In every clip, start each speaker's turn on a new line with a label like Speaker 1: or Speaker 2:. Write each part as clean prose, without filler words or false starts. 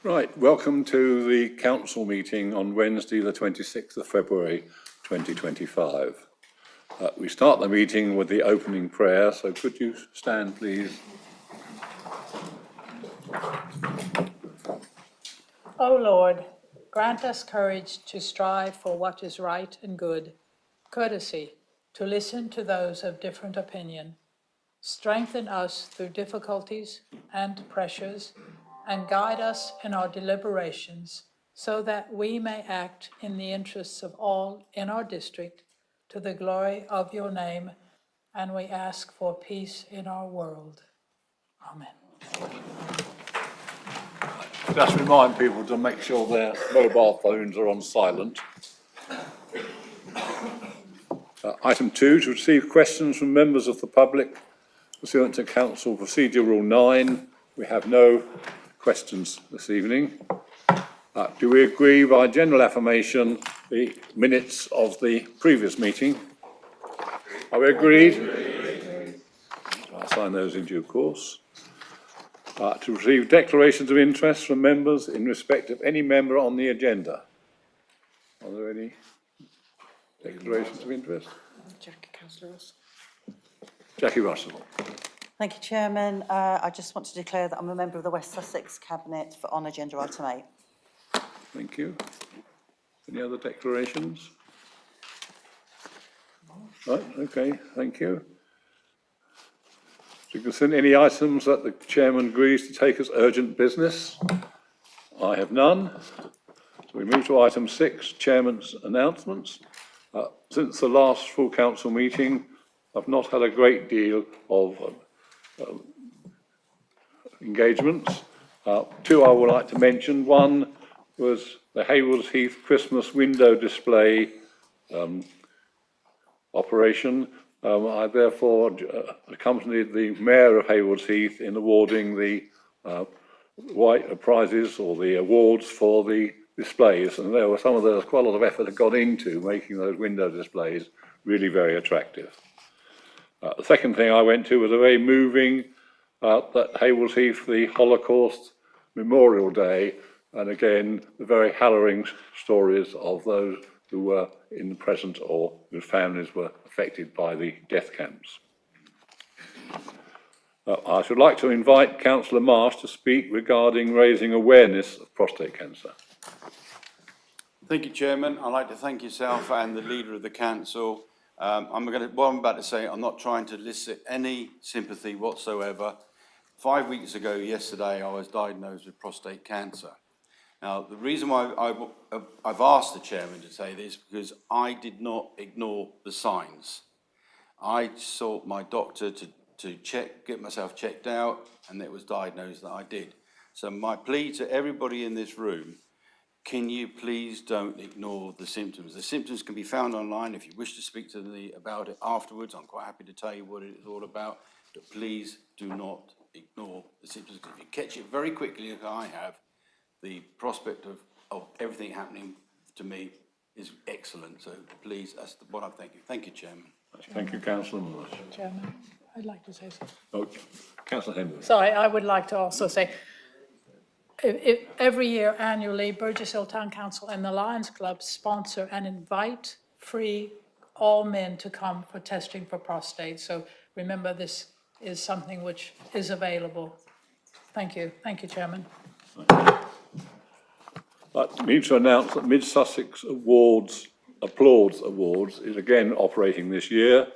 Speaker 1: Right, welcome to the council meeting on Wednesday the 26th of February 2025. We start the meeting with the opening prayer, so could you stand please?
Speaker 2: O Lord, grant us courage to strive for what is right and good, courtesy to listen to those of different opinion, strengthen us through difficulties and pressures, and guide us in our deliberations so that we may act in the interests of all in our district to the glory of your name, and we ask for peace in our world. Amen.
Speaker 1: Just remind people to make sure their mobile phones are on silent. Item 2, to receive questions from members of the public pursuant to Council Procedure Rule 9. We have no questions this evening. Do we agree by general affirmation the minutes of the previous meeting? Are we agreed? I'll sign those in due course. To receive declarations of interest from members in respect of any member on the agenda. Are there any declarations of interest? Jackie Russell.
Speaker 3: Thank you, Chairman. I just want to declare that I'm a member of the West Sussex Cabinet on agenda item 8.
Speaker 1: Thank you. Any other declarations? Right, okay, thank you. To consider any items that the Chairman agrees to take as urgent business? I have none. So we move to item 6, Chairman's announcements. Since the last full council meeting, I've not had a great deal of engagements. 2 I would like to mention. One was the Haywards Heath Christmas window display operation. I therefore accompanied the Mayor of Haywards Heath in awarding the white prizes or the awards for the displays, and there was quite a lot of effort that got into making those window displays really very attractive. The second thing I went to was a very moving that Haywards Heath, the Holocaust Memorial Day, and again the very harrowing stories of those who were in the present or whose families were affected by the death camps. I should like to invite Councillor Marsh to speak regarding raising awareness of prostate cancer.
Speaker 4: Thank you, Chairman. I'd like to thank yourself and the leader of the council. What I'm about to say, I'm not trying to elicit any sympathy whatsoever. 5 weeks ago, yesterday, I was diagnosed with prostate cancer. Now, the reason why I've asked the chairman to say this because I did not ignore the signs. I sought my doctor to get myself checked out, and it was diagnosed that I did. So my plea to everybody in this room, can you please don't ignore the symptoms? The symptoms can be found online. If you wish to speak to me about it afterwards, I'm quite happy to tell you what it is all about. But please do not ignore the symptoms. If you catch it very quickly, as I have, the prospect of everything happening to me is excellent. So please, that's what I'm thinking. Thank you, Chairman.
Speaker 1: Thank you, Councillor Marsh.
Speaker 2: Chairman, I'd like to say something.
Speaker 1: Oh, Councillor Henry.
Speaker 2: Sorry, I would like to also say, every year annually, Burgess Hill Town Council and the Lions Club sponsor and invite free all men to come for testing for prostate. So remember, this is something which is available. Thank you. Thank you, Chairman.
Speaker 1: I need to announce that Mid Sussex Applauds Awards is again operating this year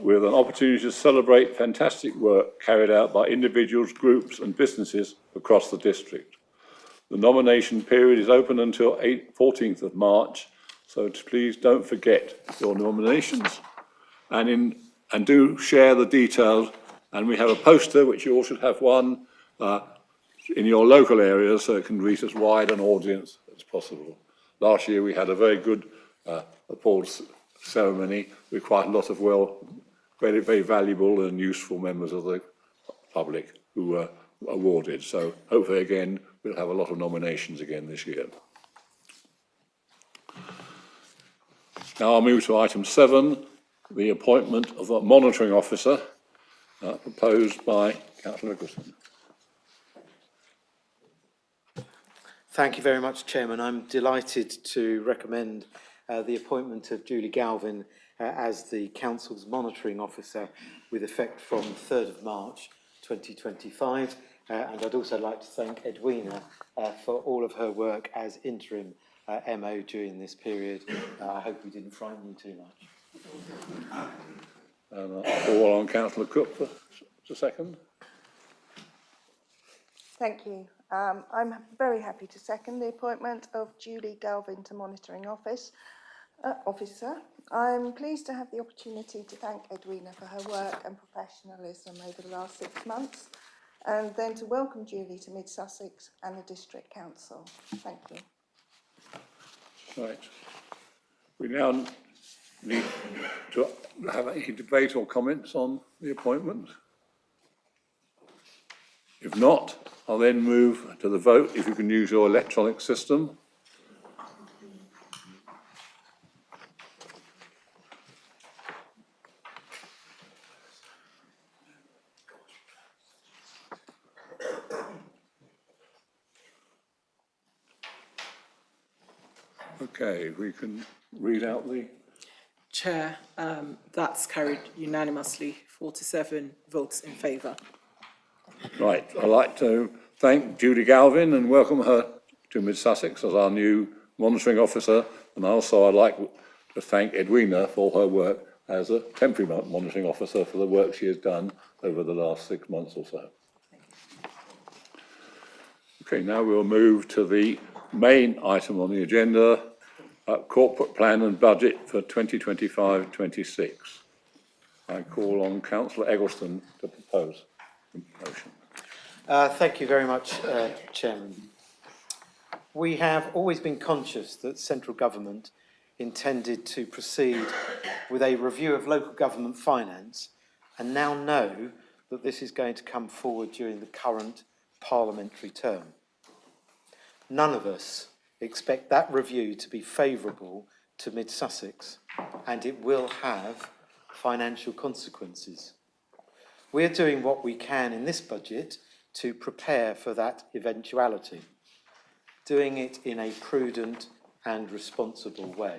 Speaker 1: with an opportunity to celebrate fantastic work carried out by individuals, groups and businesses across the district. The nomination period is open until 14th of March, so please don't forget your nominations and do share the details. And we have a poster, which you all should have one, in your local areas so it can reach as wide an audience as possible. Last year we had a very good applause ceremony with quite a lot of very, very valuable and useful members of the public who were awarded. So hopefully again we'll have a lot of nominations again this year. Now I'll move to item 7, the appointment of a monitoring officer proposed by Councillor Nicholson.
Speaker 5: Thank you very much, Chairman. I'm delighted to recommend the appointment of Julie Galvin as the Council's Monitoring Officer with effect from 3rd of March 2025. And I'd also like to thank Edwina for all of her work as interim MO during this period. I hope we didn't frighten you too much.
Speaker 1: And I'll call on Councillor Cook for a second.
Speaker 6: Thank you. I'm very happy to second the appointment of Julie Galvin to Monitoring Officer. I'm pleased to have the opportunity to thank Edwina for her work and professionalism over the last 6 months, and then to welcome Julie to Mid Sussex and the District Council. Thank you.
Speaker 1: Right. We now need to have any debate or comments on the appointment. If not, I'll then move to the vote, if you can use your electronic system. Okay, we can read out the...
Speaker 7: Chair, that's carried unanimously, 47 votes in favour.
Speaker 1: Right, I'd like to thank Judy Galvin and welcome her to Mid Sussex as our new monitoring officer. And also I'd like to thank Edwina for her work as a temporary monitoring officer for the work she has done over the last 6 months or so. Okay, now we'll move to the main item on the agenda, corporate plan and budget for 2025-26. I call on Councillor Eggleston to propose the motion.
Speaker 5: Thank you very much, Chairman. We have always been conscious that central government intended to proceed with a review of local government finance, and now know that this is going to come forward during the current parliamentary term. None of us expect that review to be favourable to Mid Sussex, and it will have financial consequences. We're doing what we can in this budget to prepare for that eventuality, doing it in a prudent and responsible way.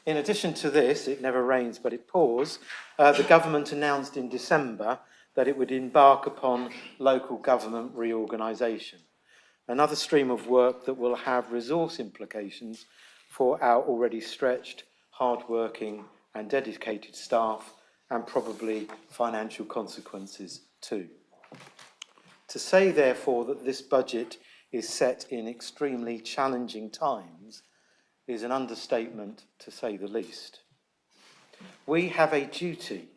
Speaker 5: In addition to this, it never rains but it pours, the government announced in December that it would embark upon local government reorganisation, another stream of work that will have resource implications for our already stretched, hard-working and dedicated staff, and probably financial consequences too. To say, therefore, that this budget is set in extremely challenging times is an understatement, to say the least. We have a duty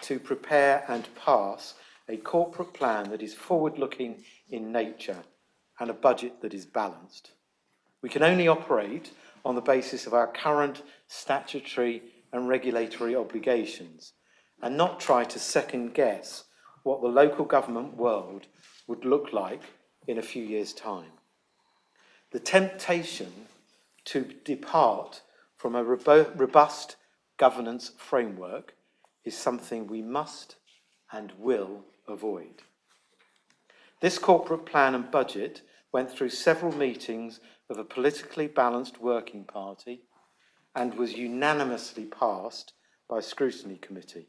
Speaker 5: to prepare and pass a corporate plan that is forward-looking in nature and a budget that is balanced. We can only operate on the basis of our current statutory and regulatory obligations, and not try to second guess what the local government world would look like in a few years' time. The temptation to depart from a robust governance framework is something we must and will avoid. This corporate plan and budget went through several meetings of a politically balanced working party and was unanimously passed by a scrutiny committee.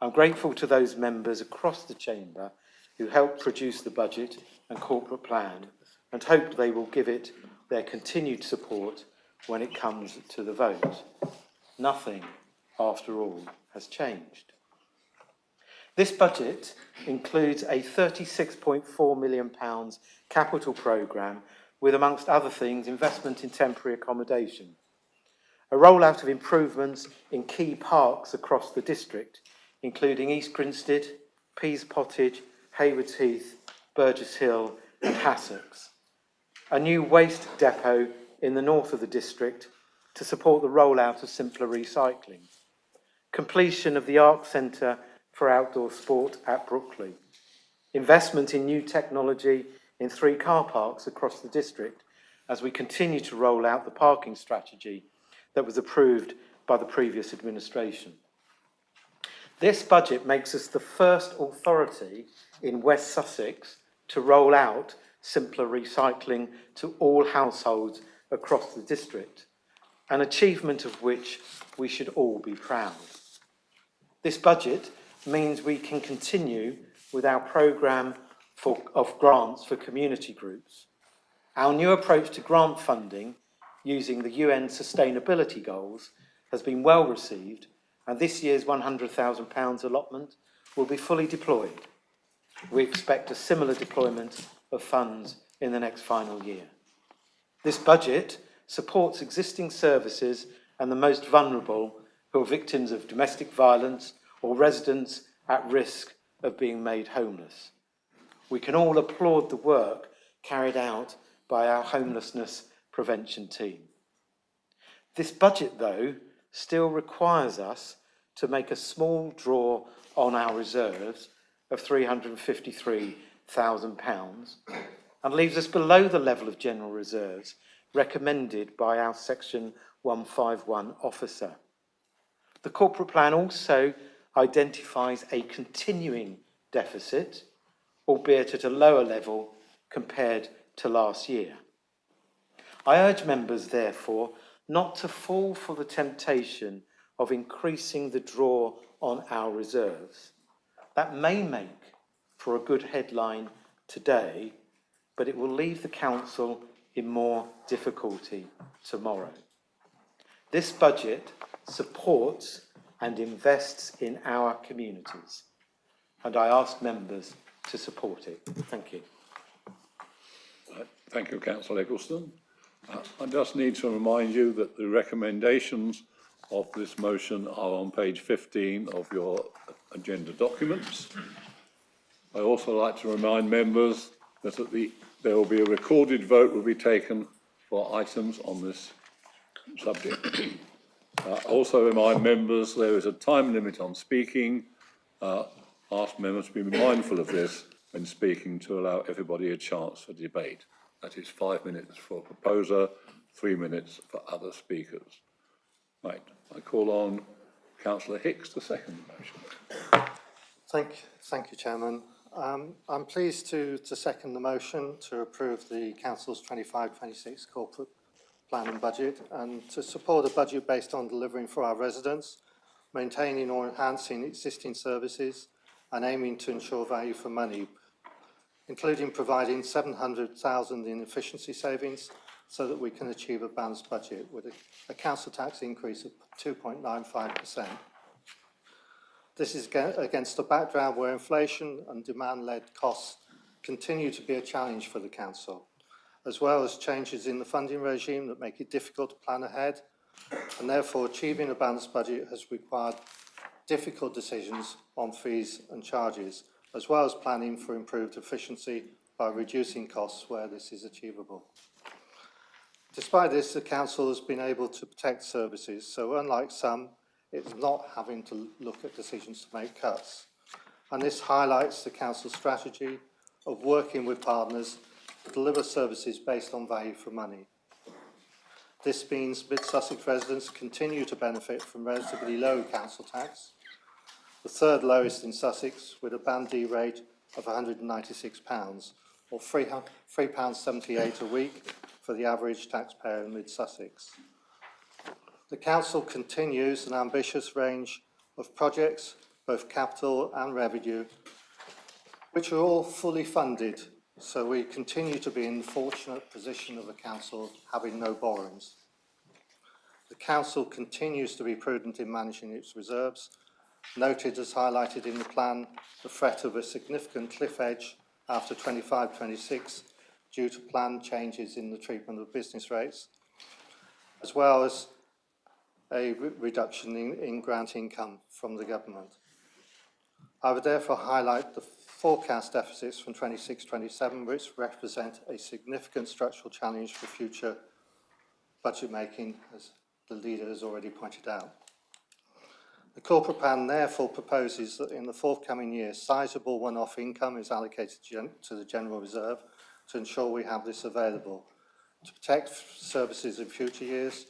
Speaker 5: I'm grateful to those members across the chamber who helped produce the budget and corporate plan, and hope they will give it their continued support when it comes to the vote. Nothing, after all, has changed. This budget includes a £36.4 million capital programme with, amongst other things, investment in temporary accommodation, a rollout of improvements in key parks across the district, including East Grinstead, Pease Pottage, Haywards Heath, Burgess Hill and Sussex, a new waste depot in the north of the district to support the rollout of simpler recycling, completion of the Arc Centre for outdoor sport at Brookley, investment in new technology in 3 car parks across the district as we continue to roll out the parking strategy that was approved by the previous administration. This budget makes us the first authority in West Sussex to roll out simpler recycling to all households across the district, an achievement of which we should all be proud. This budget means we can continue with our programme of grants for community groups. Our new approach to grant funding using the UN sustainability goals has been well received, and this year's £100,000 allotment will be fully deployed. We expect a similar deployment of funds in the next final year. This budget supports existing services and the most vulnerable who are victims of domestic violence or residents at risk of being made homeless. We can all applaud the work carried out by our homelessness prevention team. This budget, though, still requires us to make a small draw on our reserves of £353,000 and leaves us below the level of general reserves recommended by our Section 151 officer. The corporate plan also identifies a continuing deficit, albeit at a lower level compared to last year. I urge members, therefore, not to fall for the temptation of increasing the draw on our reserves. That may make for a good headline today, but it will leave the Council in more difficulty tomorrow. This budget supports and invests in our communities, and I ask members to support it. Thank you.
Speaker 1: Thank you, Councillor Eggleston. I just need to remind you that the recommendations of this motion are on page 15 of your agenda documents. I also like to remind members that there will be a recorded vote will be taken for items on this subject. Also remind members there is a time limit on speaking. Ask members to be mindful of this when speaking to allow everybody a chance for debate. That is 5 minutes for a proposer, 3 minutes for other speakers. Right, I call on Councillor Hicks to second the motion.
Speaker 8: Thank you, Chairman. I'm pleased to second the motion to approve the Council's 25-26 corporate plan and budget, and to support a budget based on delivering for our residents, maintaining or enhancing existing services, and aiming to ensure value for money, including providing £700,000 in efficiency savings so that we can achieve a balanced budget with a council tax increase of 2.95%. This is against a background where inflation and demand-led costs continue to be a challenge for the council, as well as changes in the funding regime that make it difficult to plan ahead, and therefore achieving a balanced budget has required difficult decisions on fees and charges, as well as planning for improved efficiency by reducing costs where this is achievable. Despite this, the council has been able to protect services, so unlike some, it's not having to look at decisions to make cuts. And this highlights the council's strategy of working with partners to deliver services based on value for money. This means mid-Sussex residents continue to benefit from relatively low council tax, the third lowest in Sussex, with a Band D rate of £196, or £3.78 a week for the average taxpayer in mid-Sussex. The Council continues an ambitious range of projects, both capital and revenue, which are all fully funded, so we continue to be in the fortunate position of a council having no borrowings. The Council continues to be prudent in managing its reserves, noted as highlighted in the plan the threat of a significant cliff edge after 25-26 due to planned changes in the treatment of business rates, as well as a reduction in grant income from the government. I would therefore highlight the forecast deficits from 26-27, which represent a significant structural challenge for future budget making, as the leader has already pointed out. The corporate plan therefore proposes that in the forthcoming year, sizable one-off income is allocated to the general reserve to ensure we have this available to protect services in future years,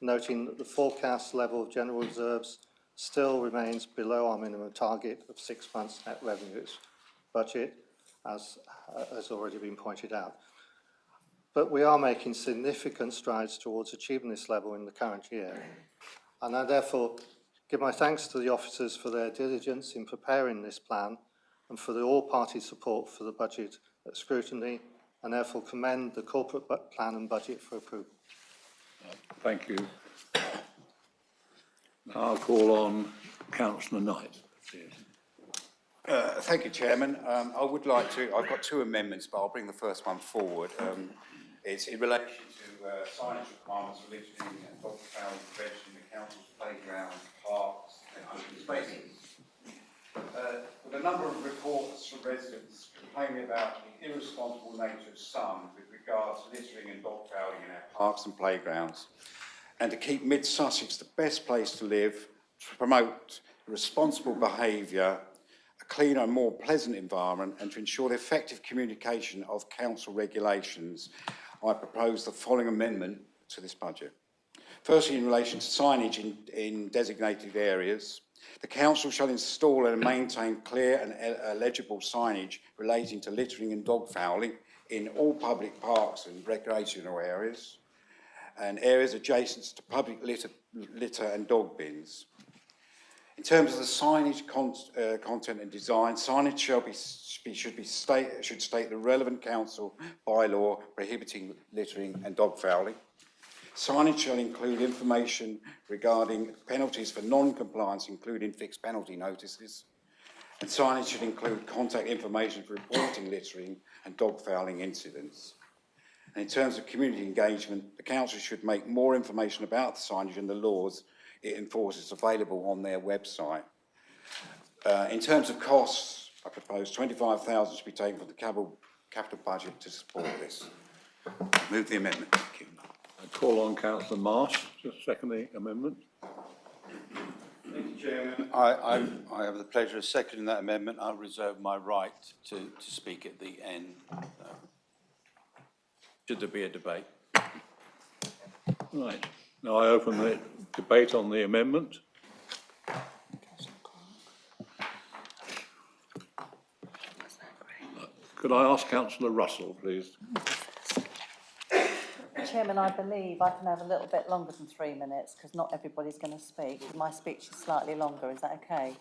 Speaker 8: noting that the forecast level of general reserves still remains below our minimum target of 6 months net revenues budget, as has already been pointed out. But we are making significant strides towards achieving this level in the current year. And I therefore give my thanks to the officers for their diligence in preparing this plan and for the all-party support for the budget at scrutiny, and therefore commend the corporate plan and budget for approval.
Speaker 1: Thank you. Now I'll call on Councillor Knight.
Speaker 4: Thank you, Chairman. I would like to, I've got two amendments, but I'll bring the first one forward. It's in relation to signage requirements for littering and dog fowl prevention in the council's playground, parks and open spaces. With a number of reports from residents complaining about the irresponsible nature of some with regards to littering and dog fouling in our parks and playgrounds, and to keep Mid-Sussex the best place to live, to promote responsible behaviour, a cleaner and more pleasant environment, and to ensure the effective communication of council regulations, I propose the following amendment to this budget. Firstly, in relation to signage in designated areas, the council shall install and maintain clear and legible signage relating to littering and dog fouling in all public parks and recreational areas and areas adjacent to public litter and dog bins. In terms of the signage content and design, signage should state the relevant council bylaw prohibiting littering and dog fouling. Signage shall include information regarding penalties for non-compliance, including fixed penalty notices. And signage should include contact information for reporting littering and dog fouling incidents. And in terms of community engagement, the council should make more information about the signage and the laws it enforces available on their website. In terms of costs, I propose 25,000 should be taken from the capital budget to support this. Move the amendment. Thank you.
Speaker 1: I call on Councillor Marsh to second the amendment.
Speaker 4: Thank you, Chairman. I have the pleasure of seconding that amendment. I'll reserve my right to speak at the end, should there be a debate.
Speaker 1: Right. Now I open the debate on the amendment. Could I ask Councillor Russell, please?
Speaker 3: Chairman, I believe I can have a little bit longer than 3 minutes because not everybody's going to speak. My speech is slightly longer. Is that okay?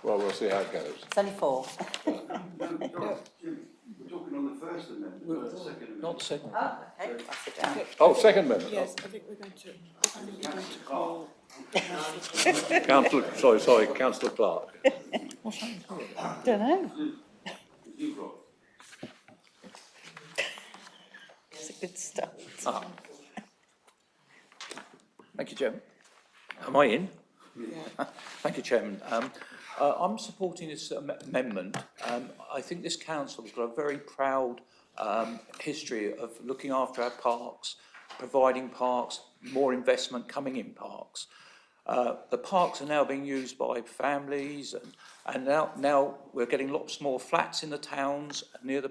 Speaker 1: Well, we'll see how it goes.
Speaker 3: It's only 4.
Speaker 4: We're talking on the first amendment, not the second amendment.
Speaker 9: Not the second.
Speaker 3: Oh, okay. I'll sit down.
Speaker 1: Oh, second amendment.
Speaker 7: Yes, I think we're going to call.
Speaker 1: Councillor, Councillor Clark.
Speaker 3: Don't know. It's a good start.
Speaker 9: Thank you, Chairman. Am I in? Yeah. Thank you, Chairman. I'm supporting this amendment. I think this council has got a very proud history of looking after our parks, providing parks, more investment coming in parks. The parks are now being used by families, and now we're getting lots more flats in the towns near the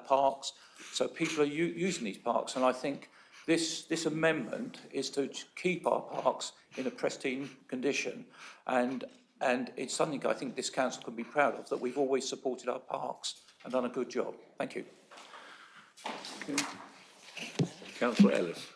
Speaker 9: parks, so people are using these parks, and I think this amendment is to keep our parks in a pristine condition, and it's something I think this council can be proud of, that we've always supported our parks and done a good job. Thank you.
Speaker 1: Okay. Councillor Ellis.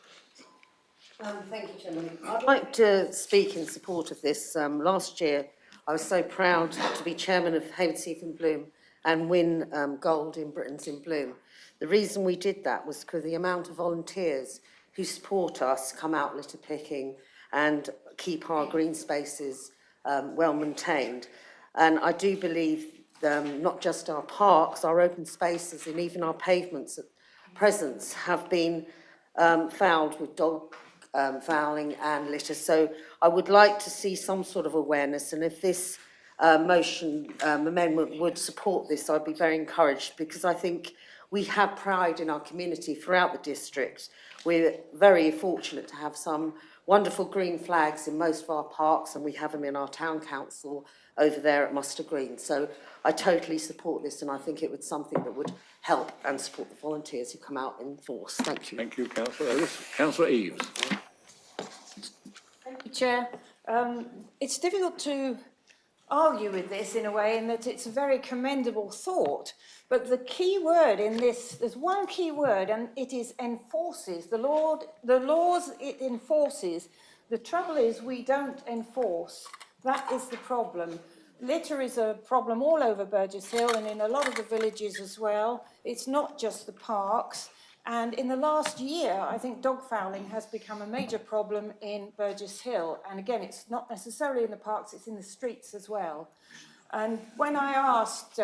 Speaker 10: Thank you, Chairman. I'd like to speak in support of this. Last year, I was so proud to be chairman of Havenseath in Bloom and win gold in Britain's in Bloom. The reason we did that was because the amount of volunteers who support us, come out litter picking and keep our green spaces well maintained. And I do believe not just our parks, our open spaces and even our pavements at present have been fouled with dog fouling and litter. So I would like to see some sort of awareness, and if this amendment would support this, I'd be very encouraged, because I think we have pride in our community throughout the district. We're very fortunate to have some wonderful green flags in most of our parks, and we have them in our town council over there at Muster Green. So I totally support this, and I think it was something that would help and support the volunteers who come out in force. Thank you.
Speaker 1: Thank you, Councillor Ellis. Councillor Eaves.
Speaker 11: Thank you, Chair. It's difficult to argue with this in a way in that it's a very commendable thought. But the key word in this, there's one key word, and it is enforces. The laws it enforces. The trouble is we don't enforce. That is the problem. Litter is a problem all over Burgess Hill and in a lot of the villages as well. It's not just the parks. And in the last year, I think dog fouling has become a major problem in Burgess Hill. And again, it's not necessarily in the parks, it's in the streets as well. And when I asked,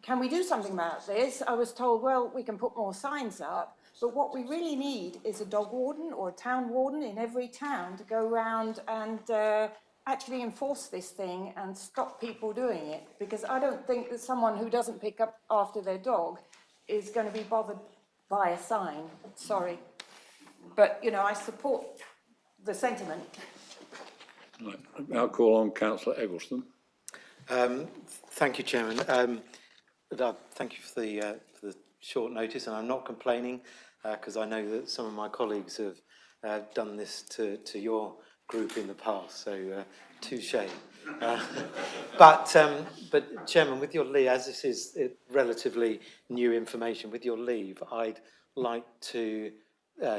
Speaker 11: can we do something about this? I was told, well, we can put more signs up. But what we really need is a dog warden or a town warden in every town to go around and actually enforce this thing and stop people doing it. Because I don't think that someone who doesn't pick up after their dog is going to be bothered by a sign, sorry. But, you know, I support the sentiment.
Speaker 1: Right. I'll call on councillor Eggleston.
Speaker 5: Thank you, Chairman. Thank you for the short notice, and I'm not complaining because I know that some of my colleagues have done this to your group in the past, so touche. But Chairman, with your leave, as this is relatively new information, with your leave, I'd like to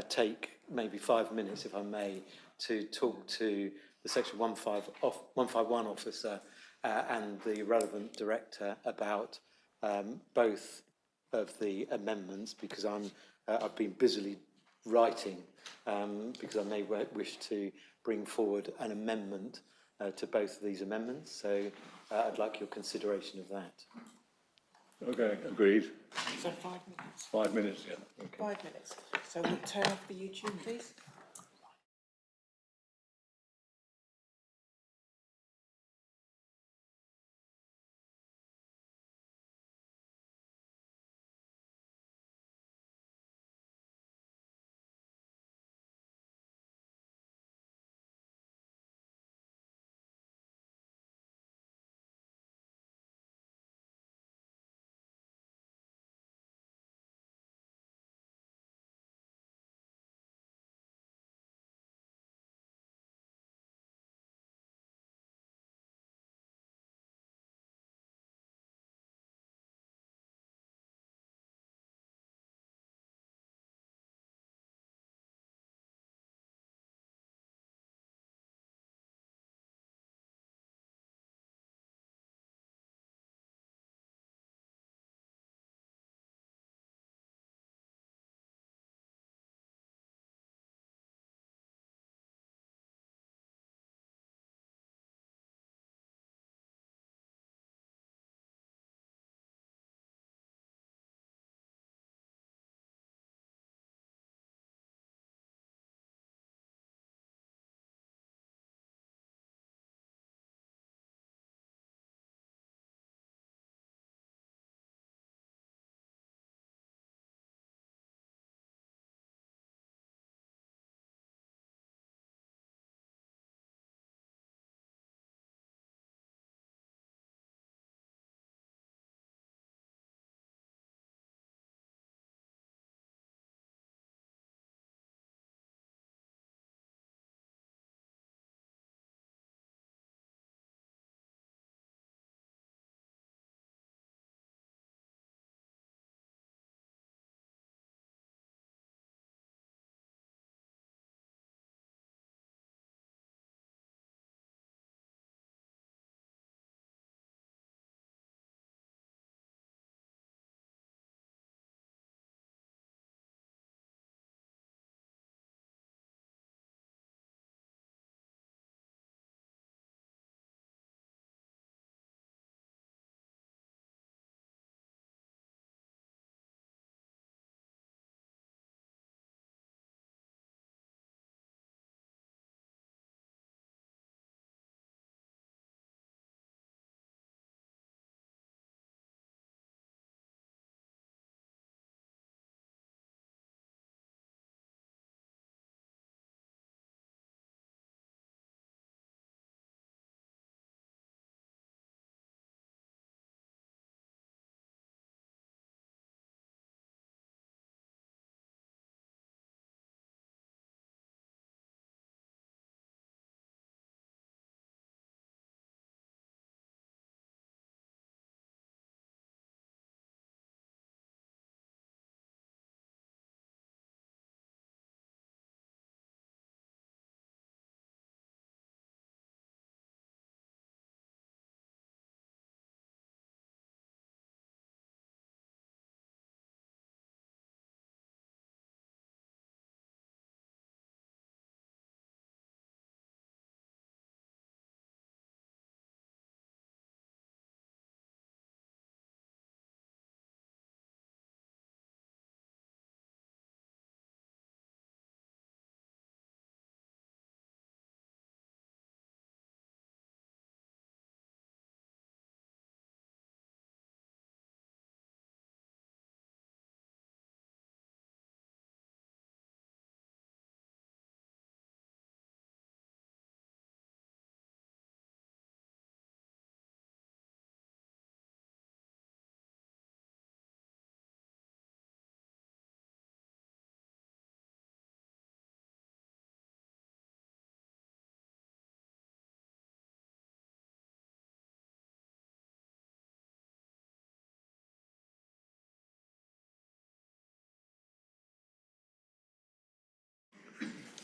Speaker 5: take maybe 5 minutes, if I may, to talk to the Section 151 officer and the relevant director about both of the amendments, because I've been busily writing because I may wish to bring forward an amendment to both of these amendments. So I'd like your consideration of that.
Speaker 1: Okay, agreed.
Speaker 7: So 5 minutes.
Speaker 1: 5 minutes, yeah. Okay.
Speaker 7: 5 minutes. So we'll turn off the YouTube, please.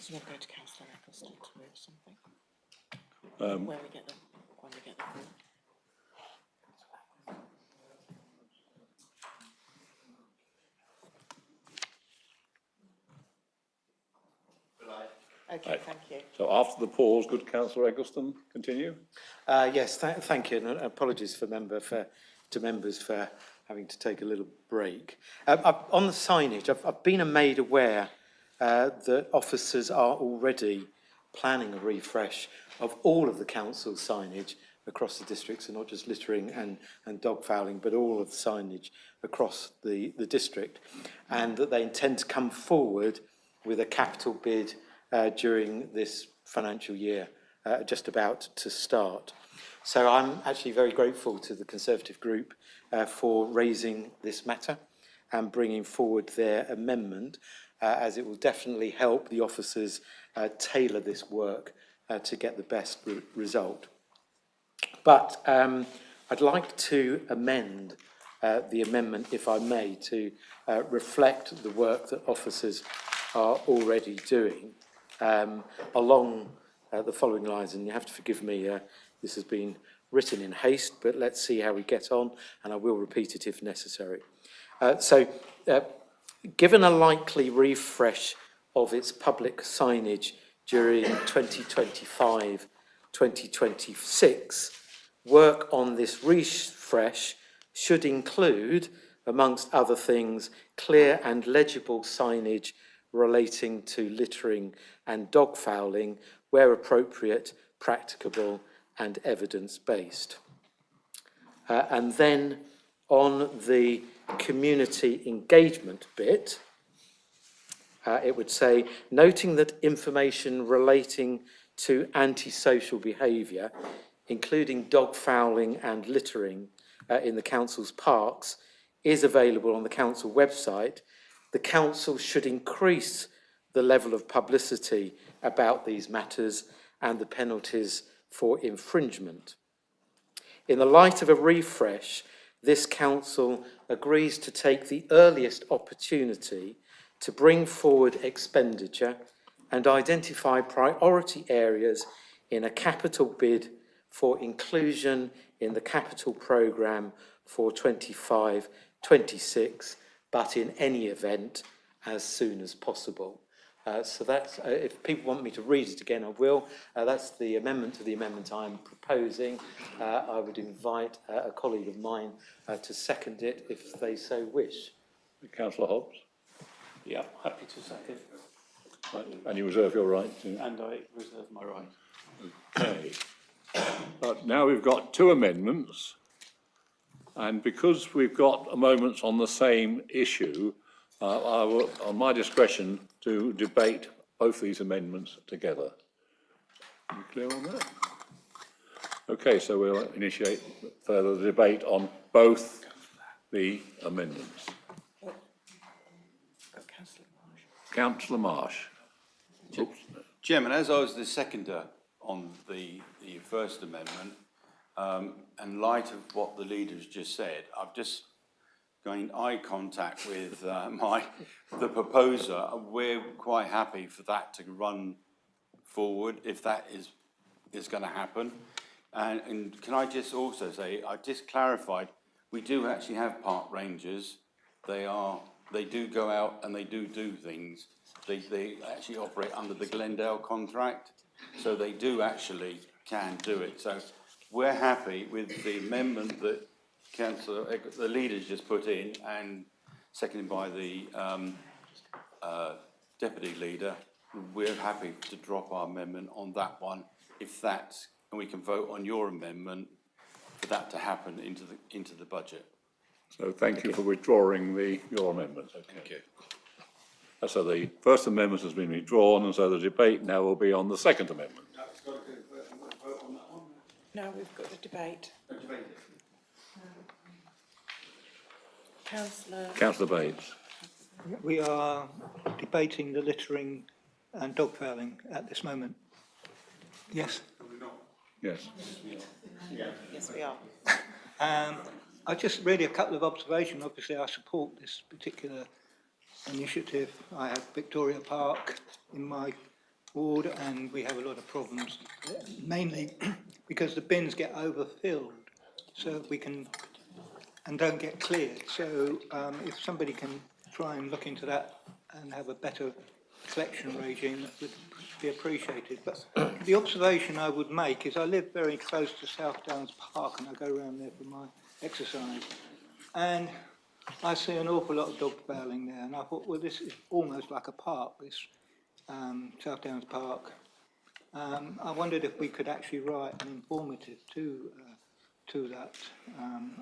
Speaker 7: So we'll go to Councillor Eccleston to move something.
Speaker 1: Um,
Speaker 7: When we get the form. Okay, thank you.
Speaker 1: So after the pause, could Councillor Eggleston continue?
Speaker 5: Yes, thank you, and apologies to members for having to take a little break. On the signage, I've been made aware that officers are already planning a refresh of all of the council signage across the district, so not just littering and dog fouling, but all of the signage across the district, and that they intend to come forward with a capital bid during this financial year, just about to start. So I'm actually very grateful to the Conservative group for raising this matter and bringing forward their amendment, as it will definitely help the officers tailor this work to get the best result. But I'd like to amend the amendment, if I may, to reflect the work that officers are already doing along the following lines. And you have to forgive me, this has been written in haste, but let's see how we get on, and I will repeat it if necessary. Given a likely refresh of its public signage during 2025-2026, work on this refresh should include, amongst other things, clear and legible signage relating to littering and dog fouling, where appropriate, practicable and evidence-based. And then on the community engagement bit, it would say, noting that information relating to antisocial behaviour, including dog fouling and littering in the council's parks, is available on the council website, the council should increase the level of publicity about these matters and the penalties for infringement. In the light of a refresh, this council agrees to take the earliest opportunity to bring forward expenditure and identify priority areas in a capital bid for inclusion in the capital programme for 25-26, but in any event, as soon as possible. So that's, if people want me to read it again, I will. That's the amendment to the amendment I'm proposing. I would invite a colleague of mine to second it if they so wish.
Speaker 1: Councillor Hobbs?
Speaker 5: Yeah, happy to second.
Speaker 1: Right. And you reserve your right to...
Speaker 5: And I reserve my right.
Speaker 1: Okay. Now we've got two amendments, and because we've got amendments on the same issue, I will, on my discretion, to debate both these amendments together. Are you clear on that? Okay, so we'll initiate further debate on both the amendments. Councillor Marsh. Oops.
Speaker 4: Chairman, as I was the seconder on the first amendment, in light of what the leader's just said, I've just got in eye contact with the proposer. We're quite happy for that to run forward if that is going to happen. And can I just also say, I just clarified, we do actually have park rangers. They do go out and they do things. They actually operate under the Glendale contract, so they do actually can do it. So we're happy with the amendment that the leaders just put in and seconded by the deputy leader. We're happy to drop our amendment on that one, if that's, and we can vote on your amendment for that to happen into the budget.
Speaker 1: So thank you for withdrawing your amendment. Okay. Thank you. So the first amendment has been withdrawn, and so the debate now will be on the second amendment.
Speaker 7: No, we've got a debate.
Speaker 1: Councillor Bates.
Speaker 12: We are debating the littering and dog fouling at this moment. Yes?
Speaker 1: Yes.
Speaker 7: Yes, we are.
Speaker 12: I just really a couple of observations. Obviously, I support this particular initiative. I have Victoria Park in my ward, and we have a lot of problems, mainly because the bins get overfilled, so we can, and don't get cleared. So if somebody can try and look into that and have a better collection regime, that would be appreciated. But the observation I would make is I live very close to South Downs Park, and I go around there for my exercise. And I see an awful lot of dog fouling there, and I thought, well, this is almost like a park, this South Downs Park. I wondered if we could actually write an informative to that.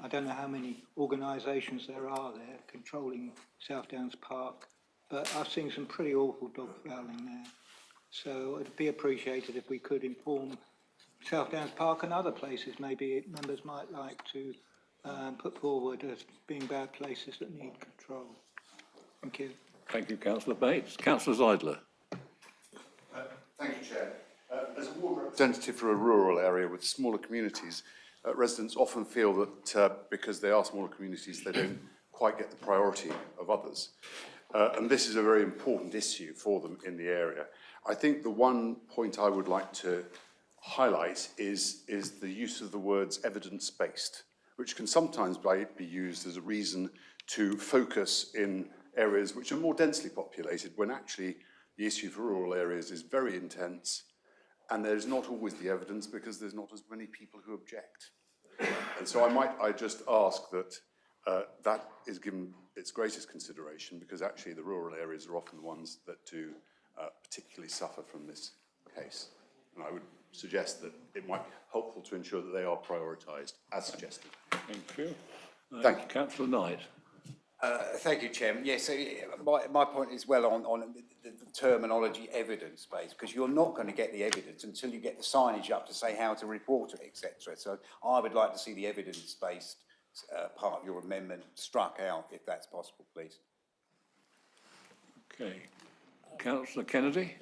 Speaker 12: I don't know how many organisations there are there controlling South Downs Park, but I've seen some pretty awful dog fouling there. So it'd be appreciated if we could inform South Downs Park and other places maybe members might like to put forward as being bad places that need control. Thank you.
Speaker 1: Thank you, Councillor Bates. Councillor Zeidler.
Speaker 13: Thank you, Chair. As a ward representative for a rural area with smaller communities, residents often feel that because they are smaller communities, they don't quite get the priority of others. And this is a very important issue for them in the area. I think the one point I would like to highlight is the use of the words evidence-based, which can sometimes be used as a reason to focus in areas which are more densely populated, when actually the issue for rural areas is very intense, and there's not always the evidence because there's not as many people who object. And so I just ask that that is given its greatest consideration, because actually the rural areas are often the ones that do particularly suffer from this case. And I would suggest that it might be helpful to ensure that they are prioritised as suggested.
Speaker 1: Thank you.
Speaker 13: Thank you.
Speaker 1: Councillor Knight.
Speaker 14: Thank you, Chairman. Yes, so my point is well on the terminology evidence-based, because you're not going to get the evidence until you get the signage up to say how to report it, etc. So I would like to see the evidence-based part of your amendment struck out, if that's possible, please.
Speaker 1: Okay. Councillor Kennedy.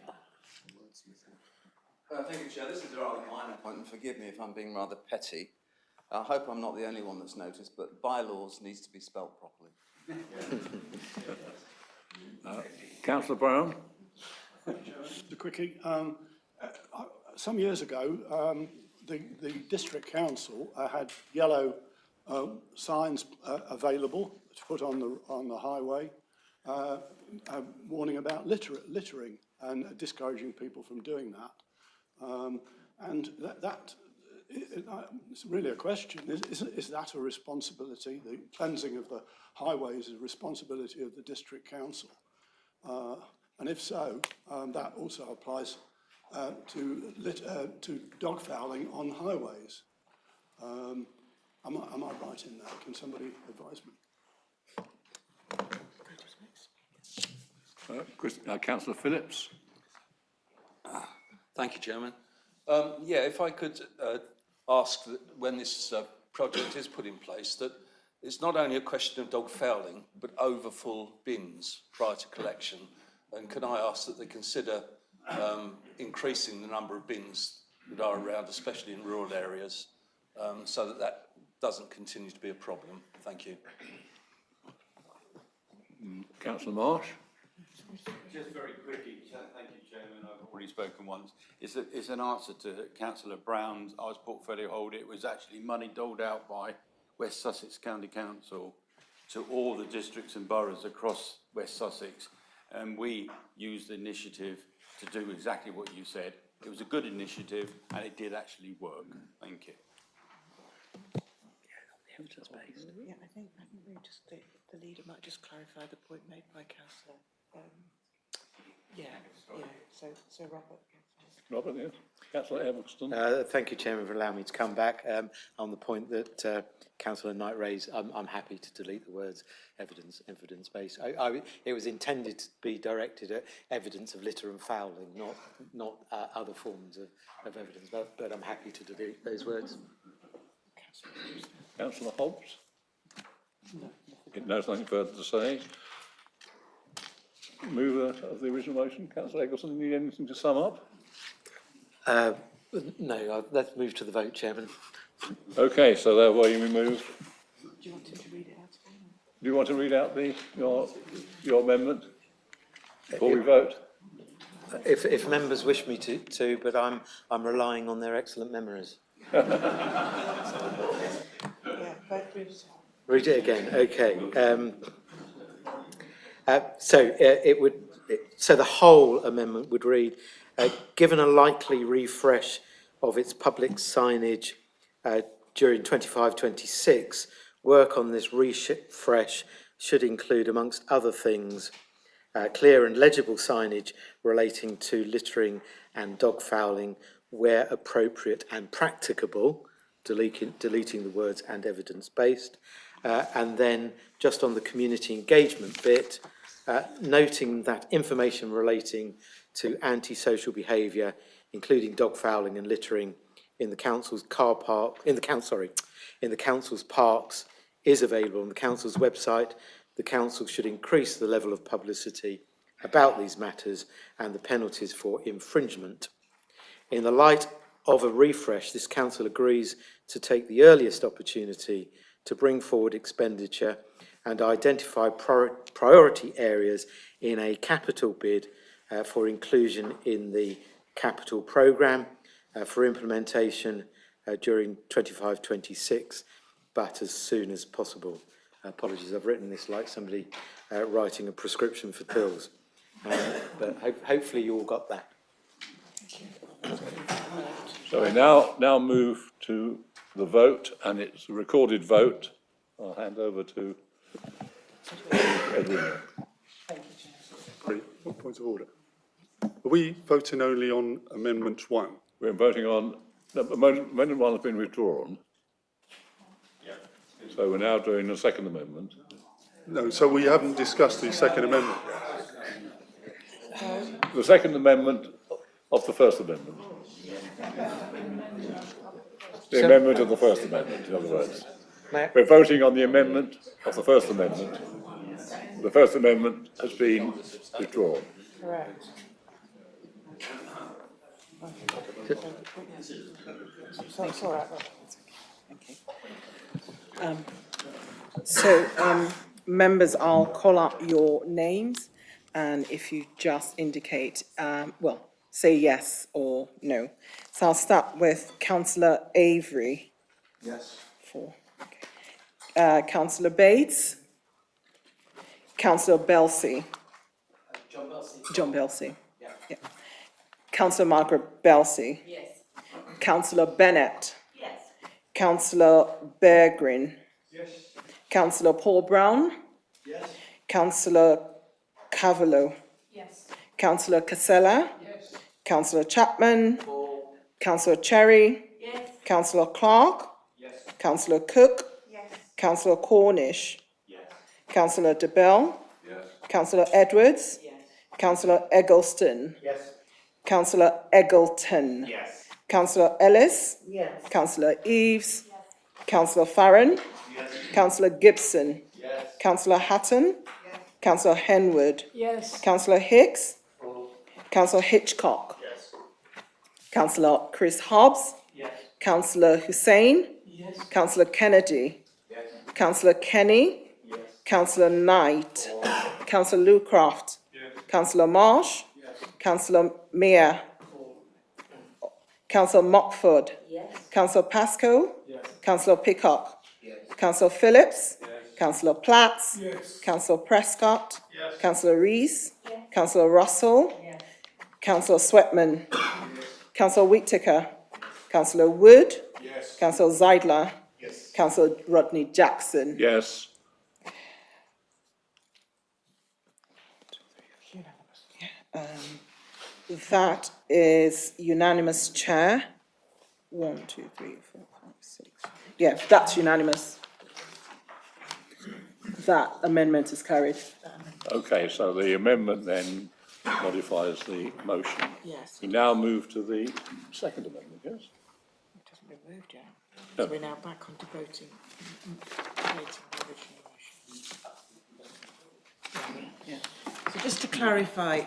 Speaker 15: Thank you, Chair. This is a rather minor point, and forgive me if I'm being rather petty. I hope I'm not the only one that's noticed, but bylaws needs to be spelt properly.
Speaker 1: Councillor Brown.
Speaker 16: Just a quickie. Some years ago, the district council had yellow signs available to put on the highway, warning about littering and discouraging people from doing that. And that it's really a question. Is that a responsibility? The cleansing of the highways is a responsibility of the district council. And if so, that also applies to dog fouling on highways. Am I right in that? Can somebody advise me?
Speaker 1: Councillor Phillips.
Speaker 17: Thank you, Chairman. Yeah, if I could ask that when this project is put in place, that it's not only a question of dog fouling, but overfull bins prior to collection. And can I ask that they consider increasing the number of bins that are around, especially in rural areas, so that that doesn't continue to be a problem? Thank you.
Speaker 1: Councillor Marsh.
Speaker 4: Just very quickly, thank you, Chairman. I've already spoken once. It's an answer to Councillor Brown's. I was portfolio holder. It was actually money doled out by West Sussex County Council to all the districts and boroughs across West Sussex, and we used the initiative to do exactly what you said. It was a good initiative, and it did actually work. Thank you.
Speaker 7: Yeah, I think we just the leader might just clarify the point made by Councillor. So Robert.
Speaker 1: Robert, yes. Councillor Evanston.
Speaker 5: Thank you, Chairman, for allowing me to come back on the point that Councillor Knight raised. I'm happy to delete the words evidence-based. It was intended to be directed at evidence of litter and fouling, not other forms of evidence, but I'm happy to delete those words.
Speaker 1: Councillor Hobbs. No, nothing further to say. Mover of the original motion, Councillor Eccleston, need anything to sum up?
Speaker 5: No, let's move to the vote, Chairman.
Speaker 1: Okay, so therefore you move.
Speaker 7: Do you want him to read it out again?
Speaker 1: Do you want to read out your amendment before we vote?
Speaker 5: if members wish me to, but I'm relying on their excellent memories. Read it again. Okay. So the whole amendment would read, given a likely refresh of its public signage during 25-26, work on this refresh should include, amongst other things, clear and legible signage relating to littering and dog fouling where appropriate and practicable, deleting the words and evidence-based, and then just on the community engagement bit, noting that information relating to antisocial behaviour, including dog fouling and littering in the council's in the council's parks, is available on the council's website. The council should increase the level of publicity about these matters and the penalties for infringement. In the light of a refresh, this council agrees to take the earliest opportunity to bring forward expenditure and identify priority areas in a capital bid for inclusion in the capital programme for implementation during 25-26, but as soon as possible. Apologies, I've written this like somebody writing a prescription for pills, but hopefully you all got that.
Speaker 1: So we now move to the vote, and it's a recorded vote. I'll hand over to Edwina.
Speaker 13: Point of order. Are we voting only on Amendment 1?
Speaker 1: We're voting on, Amendment 1 has been withdrawn. Yeah. So we're now doing the second amendment.
Speaker 13: No, so we haven't discussed the second amendment yet.
Speaker 1: The second amendment of the first amendment. The amendment of the first amendment, in other words. We're voting on the amendment of the first amendment. The first amendment has been withdrawn.
Speaker 7: Correct. So it's all right. Thank you. Members, I'll call out your names, and if you just indicate, say yes or no. So I'll start with Councillor Avery.
Speaker 16: Yes.
Speaker 7: 4. Okay. Councillor Bates. Councillor Belsey. John Belsey. Yeah. Councillor Margaret Belsey.
Speaker 10: Yes.
Speaker 7: Councillor Bennett.
Speaker 10: Yes.
Speaker 7: Councillor Bergrin.
Speaker 16: Yes.
Speaker 7: Councillor Paul Brown.
Speaker 16: Yes.
Speaker 7: Councillor Cavallo.
Speaker 10: Yes.
Speaker 7: Councillor Casella.
Speaker 16: Yes.
Speaker 7: Councillor Chapman. Councillor Cherry.
Speaker 10: Yes.
Speaker 7: Councillor Clark.
Speaker 16: Yes.
Speaker 7: Councillor Cook.
Speaker 6: Yes.
Speaker 7: Councillor Cornish.
Speaker 16: Yes.
Speaker 7: Councillor DeBell.
Speaker 16: Yes.
Speaker 7: Councillor Edwards.
Speaker 10: Yes.
Speaker 7: Councillor Eggleston.
Speaker 16: Yes.
Speaker 7: Councillor Eggleton.
Speaker 16: Yes.
Speaker 7: Councillor Ellis.
Speaker 10: Yes.
Speaker 7: Councillor Eves. Councillor Farron.
Speaker 16: Yes.
Speaker 7: Councillor Gibson.
Speaker 16: Yes.
Speaker 7: Councillor Hatton. Councillor Henwood.
Speaker 2: Yes.
Speaker 7: Councillor Hicks. Councillor Hitchcock.
Speaker 16: Yes.
Speaker 7: Councillor Chris Hobbs.
Speaker 16: Yes.
Speaker 7: Councillor Hussain.
Speaker 16: Yes.
Speaker 7: Councillor Kennedy.
Speaker 16: Yes.
Speaker 7: Councillor Kenny.
Speaker 16: Yes.
Speaker 7: Councillor Knight. Councillor Lucraft.
Speaker 16: Yes.
Speaker 7: Councillor Marsh.
Speaker 16: Yes.
Speaker 7: Councillor Mear. Councillor Mockford.
Speaker 10: Yes.
Speaker 7: Councillor Pascoe.
Speaker 16: Yes.
Speaker 7: Councillor Peacock.
Speaker 16: Yes.
Speaker 7: Councillor Phillips.
Speaker 16: Yes.
Speaker 7: Councillor Platts.
Speaker 16: Yes.
Speaker 7: Councillor Prescott.
Speaker 16: Yes.
Speaker 7: Councillor Rees.
Speaker 10: Yes.
Speaker 7: Councillor Russell.
Speaker 10: Yes.
Speaker 7: Councillor Sweatman. Councillor Whittaker. Councillor Wood.
Speaker 16: Yes.
Speaker 7: Councillor Zeidler.
Speaker 16: Yes.
Speaker 7: Councillor Rodney Jackson.
Speaker 1: Yes.
Speaker 7: That is unanimous, Chair. 1, 2, 3, 4, 5, 6. Yeah, that's unanimous. That amendment is carried.
Speaker 1: Okay, so the amendment then modifies the motion.
Speaker 7: Yes.
Speaker 1: We now move to the second amendment, yes?
Speaker 7: It hasn't been moved yet.
Speaker 1: No.
Speaker 7: So we're now back on debating the original motion.
Speaker 18: Yeah. So just to clarify,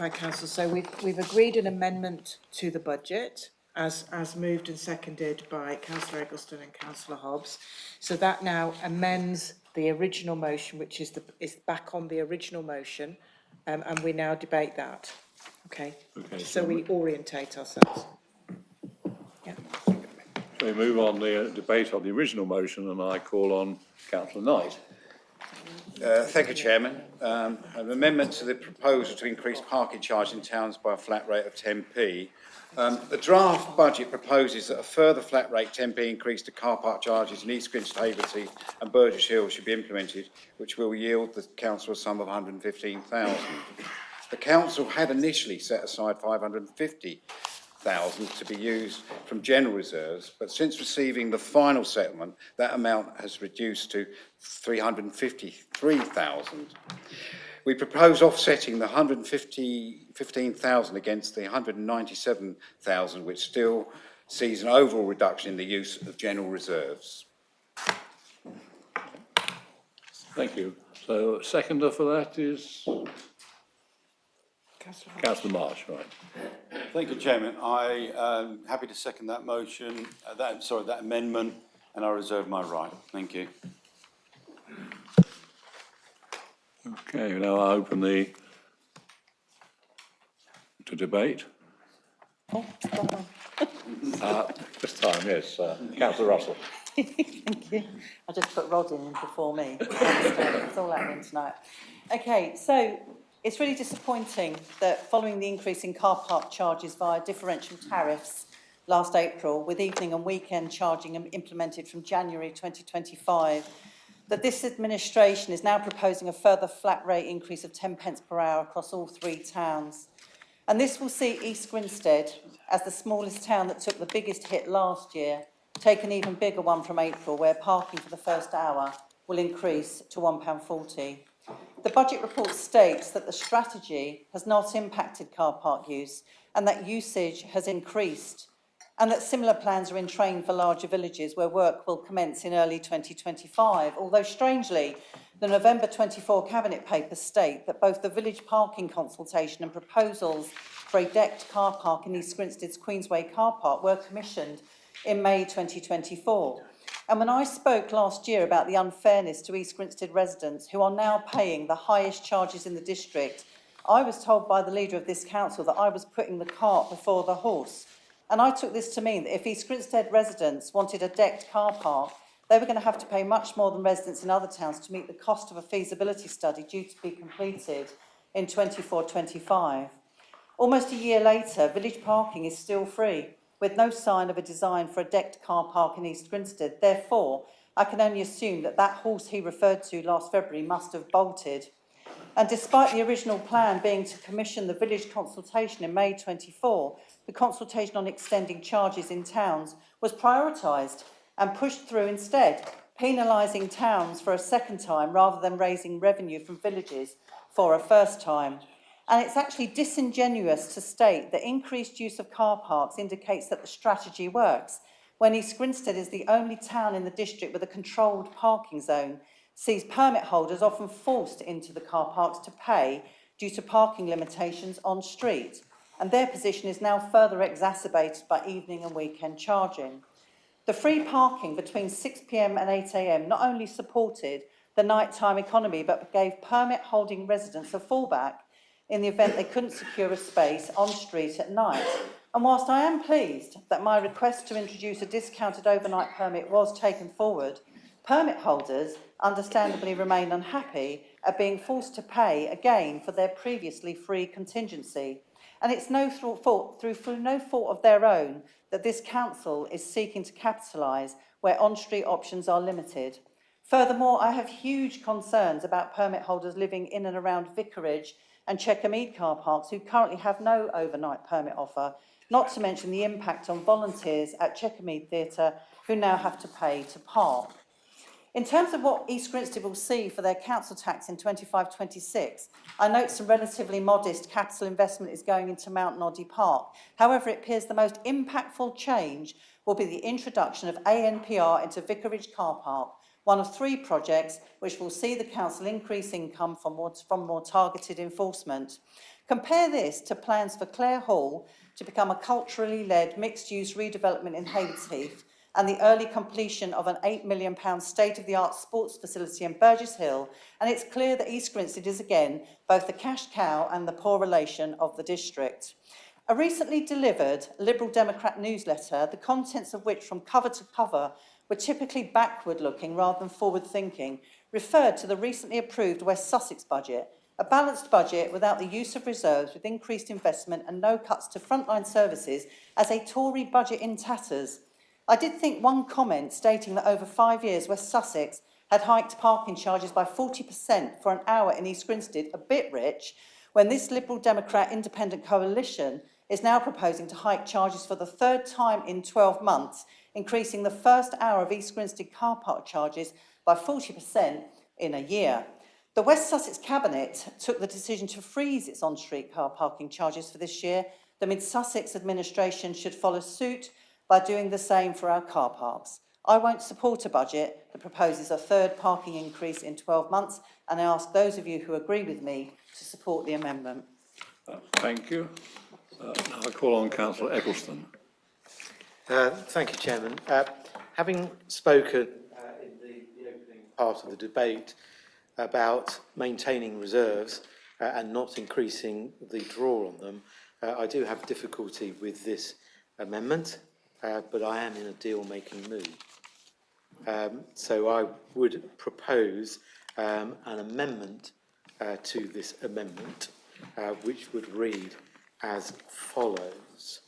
Speaker 18: Council, so we've agreed an amendment to the budget as moved and seconded by Councillor Eggleston and Councillor Hobbs. So that now amends the original motion, which is back on the original motion, and we now debate that. Okay,
Speaker 1: Okay,
Speaker 18: so we orientate ourselves.
Speaker 1: So we move on the debate on the original motion, and I call on Councillor Knight.
Speaker 14: Thank you, Chairman. An amendment to the proposal to increase parking charge in towns by a flat rate of 10p. The draft budget proposes that a further flat rate 10p increase to car park charges in East Grinstead, Haverty and Burgess Hill should be implemented, which will yield the council a sum of 115,000. The council had initially set aside 550,000 to be used from general reserves, but since receiving the final settlement, that amount has reduced to 353,000. We propose offsetting the 115,000 against the 197,000, which still sees an overall reduction in the use of general reserves.
Speaker 1: Thank you. So seconder for that is Councillor Marsh, right?
Speaker 4: Thank you, Chairman. I am happy to second that motion, that amendment, and I reserve my right. Thank you.
Speaker 1: Okay, now I open to debate.
Speaker 3: Oh, hold on.
Speaker 1: This time, yes, Councillor Russell.
Speaker 3: Thank you. I just put Rod in before me. It's all happening tonight. Okay, so it's really disappointing that following the increase in car park charges via differential tariffs last April, with evening and weekend charging implemented from January 2025, that this administration is now proposing a further flat rate increase of 10 pence per hour across all three towns. And this will see East Grinstead, as the smallest town that took the biggest hit last year, take an even bigger one from April, where parking for the first hour will increase to £1.40. The budget report states that the strategy has not impacted car park use and that usage has increased, and that similar plans are in train for larger villages where work will commence in early 2025, although strangely, the November 24 Cabinet papers state that both the village parking consultation and proposals for a decked car park in East Grinstead's Queensway car park were commissioned in May 2024. And when I spoke last year about the unfairness to East Grinstead residents who are now paying the highest charges in the district, I was told by the leader of this council that I was putting the cart before the horse. And I took this to mean that if East Grinstead residents wanted a decked car park, they were going to have to pay much more than residents in other towns to meet the cost of a feasibility study due to be completed in 24-25. Almost a year later, village parking is still free, with no sign of a design for a decked car park in East Grinstead. Therefore, I can only assume that that horse he referred to last February must have bolted. And despite the original plan being to commission the village consultation in May 24, the consultation on extending charges in towns was prioritised and pushed through instead, penalising towns for a second time rather than raising revenue from villages for a first time. And it's actually disingenuous to state that increased use of car parks indicates that the strategy works, when East Grinstead is the only town in the district with a controlled parking zone, sees permit holders often forced into the car parks to pay due to parking limitations on street. And their position is now further exacerbated by evening and weekend charging. The free parking between 6 p.m. and 8 a.m. not only supported the nighttime economy, but gave permit-holding residents a fallback in the event they couldn't secure a space on street at night. And whilst I am pleased that my request to introduce a discounted overnight permit was taken forward, permit holders understandably remain unhappy at being forced to pay again for their previously free contingency. And it's through no fault of their own that this council is seeking to capitalise where on-street options are limited. Furthermore, I have huge concerns about permit holders living in and around Vicarage and Checkermead car parks who currently have no overnight permit offer, not to mention the impact on volunteers at Checkermead Theatre who now have to pay to park. In terms of what East Grinstead will see for their council tax in 25-26, I note some relatively modest capital investment is going into Mount Noddy Park. However, it appears the most impactful change will be the introduction of ANPR into Vicarage Car Park, one of 3 projects which will see the council increase income from more targeted enforcement. Compare this to plans for Clare Hall to become a culturally led mixed-use redevelopment in Hades Heath, and the early completion of an £8 million state-of-the-art sports facility in Burgess Hill, and it's clear that East Grinstead is again both the cash cow and the poor relation of the district. A recently delivered Liberal Democrat newsletter, the contents of which from cover to cover were typically backward-looking rather than forward-thinking, referred to the recently approved West Sussex budget, a balanced budget without the use of reserves, with increased investment and no cuts to frontline services, as a Tory budget in tatters. I did think one comment stating that over 5 years West Sussex had hiked parking charges by 40% for an hour in East Grinstead a bit rich, when this Liberal Democrat independent coalition is now proposing to hike charges for the third time in 12 months, increasing the first hour of East Grinstead car park charges by 40% in a year. The West Sussex Cabinet took the decision to freeze its on-street car parking charges for this year. The Mid-Sussex administration should follow suit by doing the same for our car parks. I won't support a budget that proposes a third parking increase in 12 months, and I ask those of you who agree with me to support the amendment.
Speaker 1: Thank you. Now I call on Councillor Eccleston.
Speaker 5: Thank you, Chairman. Having spoken in the opening part of the debate about maintaining reserves and not increasing the draw on them, I do have difficulty with this amendment, but I am in a deal-making mood. So I would propose an amendment to this amendment, which would read as follows.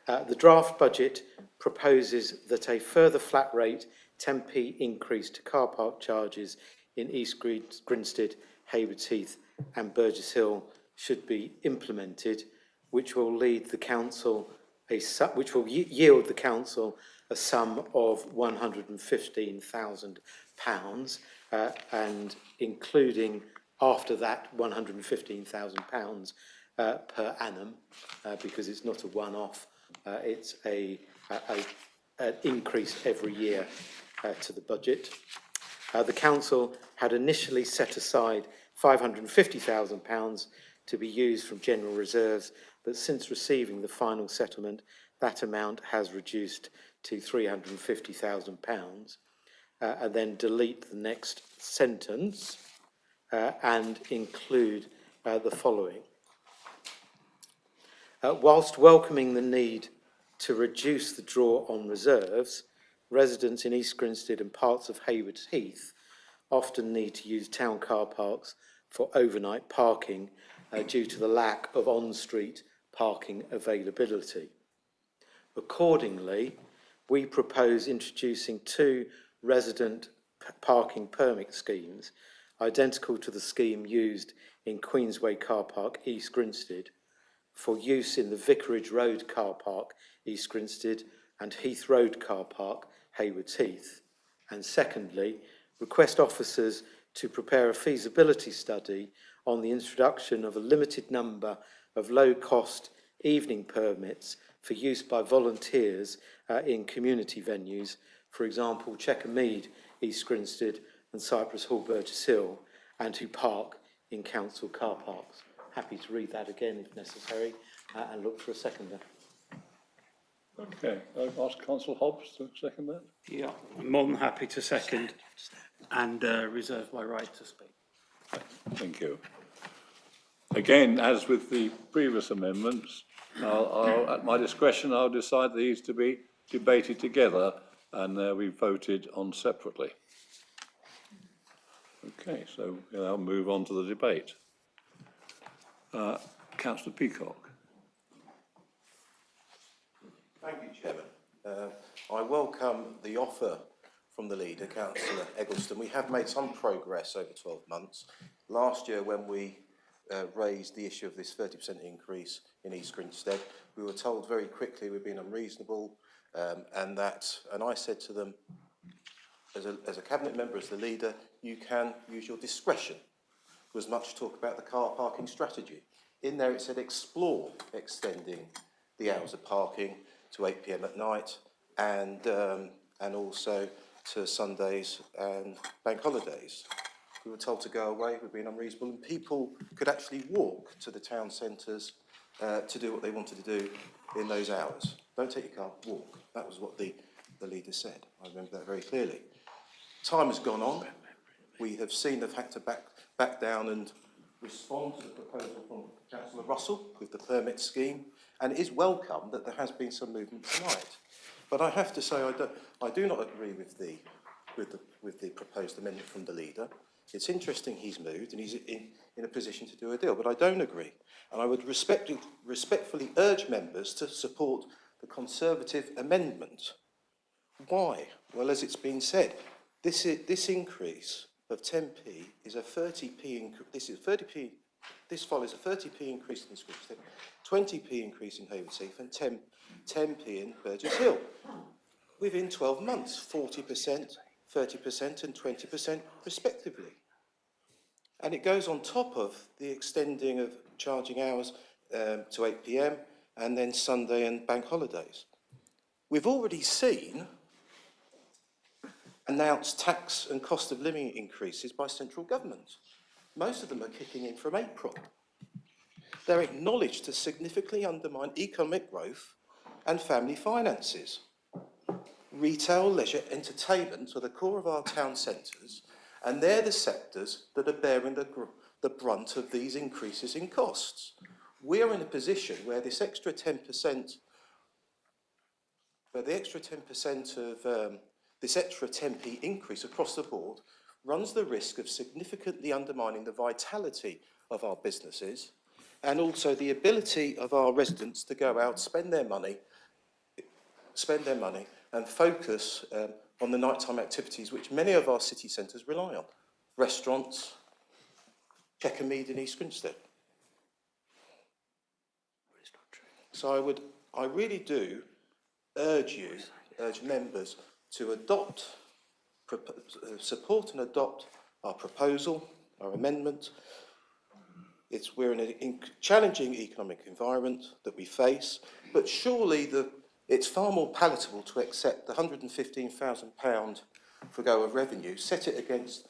Speaker 5: The draft budget proposes that a further flat rate 10p increase to car park charges in East Grinstead, Haywards Heath and Burgess Hill should be implemented, which will lead the council yield the council a sum of £115,000, and including after that £115,000 per annum, because it's not a one-off. It's an increase every year to the budget. The council had initially set aside £550,000 to be used from general reserves, but since receiving the final settlement, that amount has reduced to £350,000. And then delete the next sentence and include the following. Whilst welcoming the need to reduce the draw on reserves, residents in East Grinstead and parts of Haywards Heath often need to use town car parks for overnight parking due to the lack of on-street parking availability. Accordingly, we propose introducing two resident parking permit schemes, identical to the scheme used in Queensway Car Park, East Grinstead, for use in the Vicarage Road Car Park, East Grinstead, and Heath Road Car Park, Haywards Heath. And secondly, request officers to prepare a feasibility study on the introduction of a limited number of low-cost evening permits for use by volunteers in community venues, for example, Chequer Mead, East Grinstead, and Cypress Hall, Burgess Hill, and who park in council car parks. Happy to read that again if necessary, and look for a seconder.
Speaker 1: Okay, I'll ask Councillor Hobbs to second that.
Speaker 19: Yeah, I'm more than happy to second and reserve my right to speak.
Speaker 1: Thank you. Again, as with the previous amendments, I'll, at my discretion, I'll decide these to be debated together and we voted on separately. Okay, so I'll move on to the debate. Councillor Peacock.
Speaker 20: Thank you, Chairman. I welcome the offer from the leader, Councillor Eggleston. We have made some progress over 12 months. Last year, when we raised the issue of this 30% increase in East Grinstead, we were told very quickly we'd been unreasonable, and I said to them, as a cabinet member, as the leader, you can use your discretion. There was much talk about the car parking strategy. In there it said explore extending the hours of parking to 8 p.m. at night and also to Sundays and bank holidays. We were told to go away, we've been unreasonable, and people could actually walk to the town centres to do what they wanted to do in those hours. Don't take your car, walk. That was what the the leader said. I remember that very clearly. Time has gone on. We have seen they've had to back down and respond to the proposal from Councillor Russell with the permit scheme, and it is welcome that there has been some movement tonight. But I have to say I do not agree with the proposed amendment from the leader. It's interesting he's moved and he's in a position to do a deal, but I don't agree. And I would respectfully urge members to support the Conservative amendment. Why? Well, as it's been said, this increase of 10p is a 30p increase. This follows a 30p increase in Scripstead, 20p increase in Hayward-Heath, and 10p in Burgess Hill. Within 12 months, 40%, 30%, and 20% respectively. And it goes on top of the extending of charging hours to 8 p.m. and then Sunday and bank holidays. We've already seen announced tax and cost of living increases by central government. Most of them are kicking in from April. They're acknowledged to significantly undermine economic growth and family finances. Retail, leisure, entertainment are the core of our town centres, and they're the sectors that are bearing the brunt of these increases in costs. We're in a position where this extra 10%, this extra 10p increase across the board runs the risk of significantly undermining the vitality of our businesses and also the ability of our residents to go out, spend their money and focus on the nighttime activities which many of our city centres rely on. Restaurants, Chequermead and East Grinstead. So I really do urge members to support and adopt our proposal, our amendment. We're in a challenging economic environment that we face, but surely it's far more palatable to accept the £115,000 for go of revenue, set it against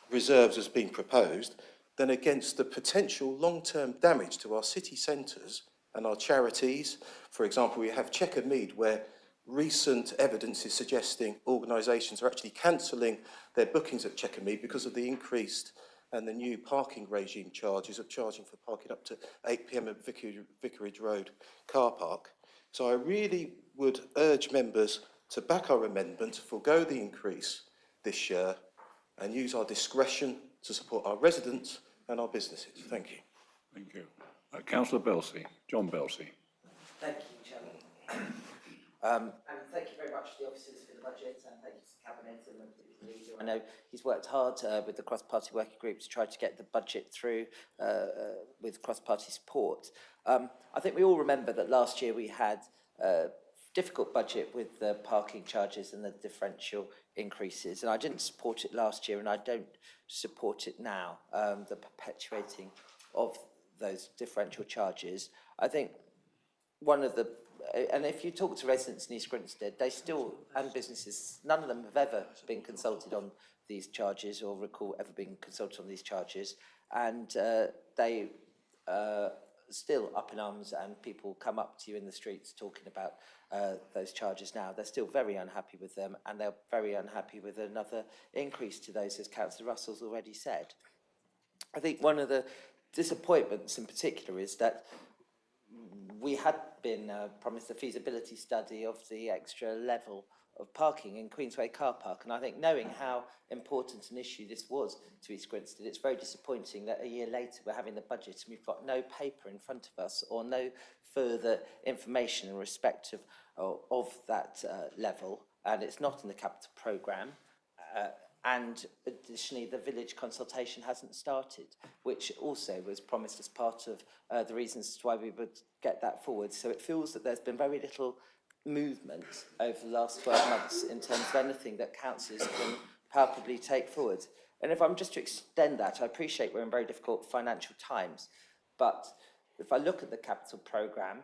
Speaker 20: reserves as being proposed, than against the potential long-term damage to our city centres and our charities. For example, we have Chequermead, where recent evidence is suggesting organisations are actually cancelling their bookings at Chequermead because of the increased and the new parking regime charges of charging for parking up to 8 p.m. at Vicarage Road car park. So I really would urge members to back our amendment, forgo the increase this year, and use our discretion to support our residents and our businesses. Thank you.
Speaker 1: Thank you. Councillor Belsey, John Belsey.
Speaker 21: Thank you, Chairman. And thank you very much to the officers for the budget, and thank you to the Cabinet and the leader. I know he's worked hard with the cross-party working group to try to get the budget through with cross-party support. I think we all remember that last year we had a difficult budget with the parking charges and the differential increases, and I didn't support it last year and I don't support it now, the perpetuating of those differential charges. I think one of the and if you talk to residents in East Grinstead, they still, and businesses, none of them have ever been consulted on these charges or recall ever being consulted on these charges, and they still up in arms, and people come up to you in the streets talking about those charges now. They're still very unhappy with them, and they're very unhappy with another increase to those, as Councillor Russell's already said. I think one of the disappointments in particular is that we had been promised a feasibility study of the extra level of parking in Queensway car park, and I think knowing how important an issue this was to East Grinstead, it's very disappointing that a year later we're having the budget and we've got no paper in front of us or no further information in respect of that level, and it's not in the capital programme. And additionally, the village consultation hasn't started, which also was promised as part of the reasons as to why we would get that forward. So it feels that there's been very little movement over the last 12 months in terms of anything that councillors can palpably take forward. And if I'm just to extend that, I appreciate we're in very difficult financial times, but if I look at the capital programme,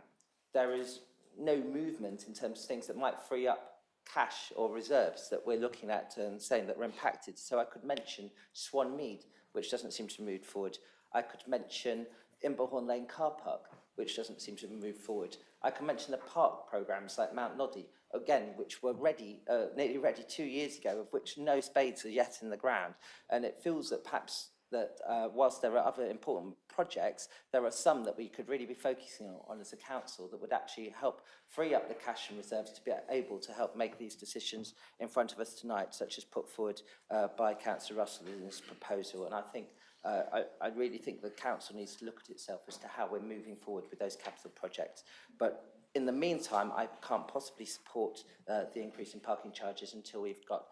Speaker 21: there is no movement in terms of things that might free up cash or reserves that we're looking at and saying that were impacted. So I could mention Swanmead, which doesn't seem to move forward. I could mention Imblehorn Lane car park, which doesn't seem to move forward. I can mention the park programmes like Mount Noddy, again, which were ready, nearly ready 2 years ago, of which no spades are yet in the ground. And it feels that perhaps that whilst there are other important projects, there are some that we could really be focusing on as a council that would actually help free up the cash and reserves to be able to help make these decisions in front of us tonight, such as put forward by Councillor Russell in this proposal. And I think I really think the council needs to look at itself as to how we're moving forward with those capital projects. But in the meantime, I can't possibly support the increase in parking charges until we've got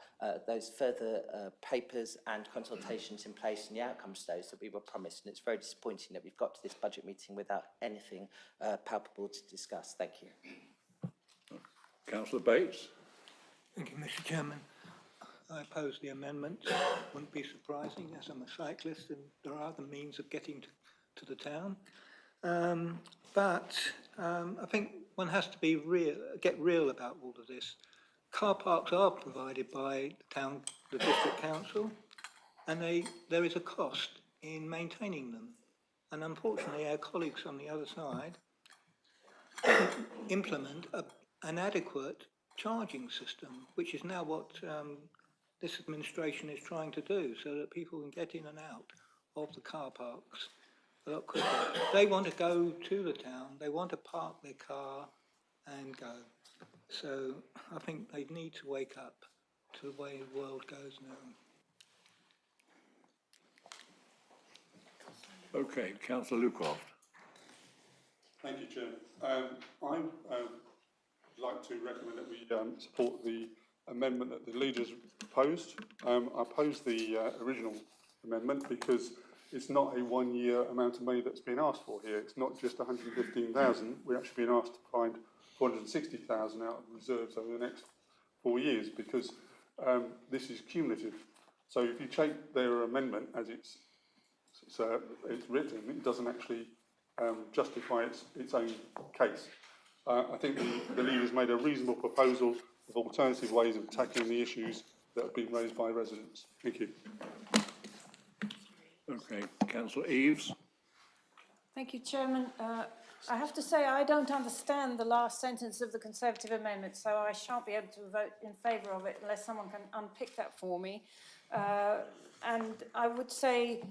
Speaker 21: those further papers and consultations in place and the outcomes of those that we were promised. And it's very disappointing that we've got to this budget meeting without anything palpable to discuss. Thank you.
Speaker 1: Councillor Bates.
Speaker 12: Thank you, Mr. Chairman. I oppose the amendment. Wouldn't be surprising, as I'm a cyclist and there are other means of getting to the town. But I think one has to be get real about all of this. Car parks are provided by the district council, and there is a cost in maintaining them. And unfortunately, our colleagues on the other side implement an adequate charging system, which is now what this administration is trying to do, so that people can get in and out of the car parks a lot quicker. They want to go to the town, they want to park their car and go. So I think they need to wake up to the way the world goes now.
Speaker 1: Okay, Councillor Lukoff.
Speaker 8: Thank you, Chairman. I would like to recommend that we support the amendment that the leaders proposed. I opposed the original amendment because it's not a 1 year amount of money that's been asked for here. It's not just 115,000. We're actually being asked to find 460,000 out of reserves over the next 4 years because this is cumulative. So if you take their amendment as it's written, it doesn't actually justify its own case. I think the leaders made a reasonable proposal of alternative ways of tackling the issues that have been raised by residents. Thank you.
Speaker 1: Okay, Councillor Eaves.
Speaker 11: Thank you, Chairman. I have to say I don't understand the last sentence of the Conservative amendment, so I shan't be able to vote in favour of it unless someone can unpick that for me. And I would say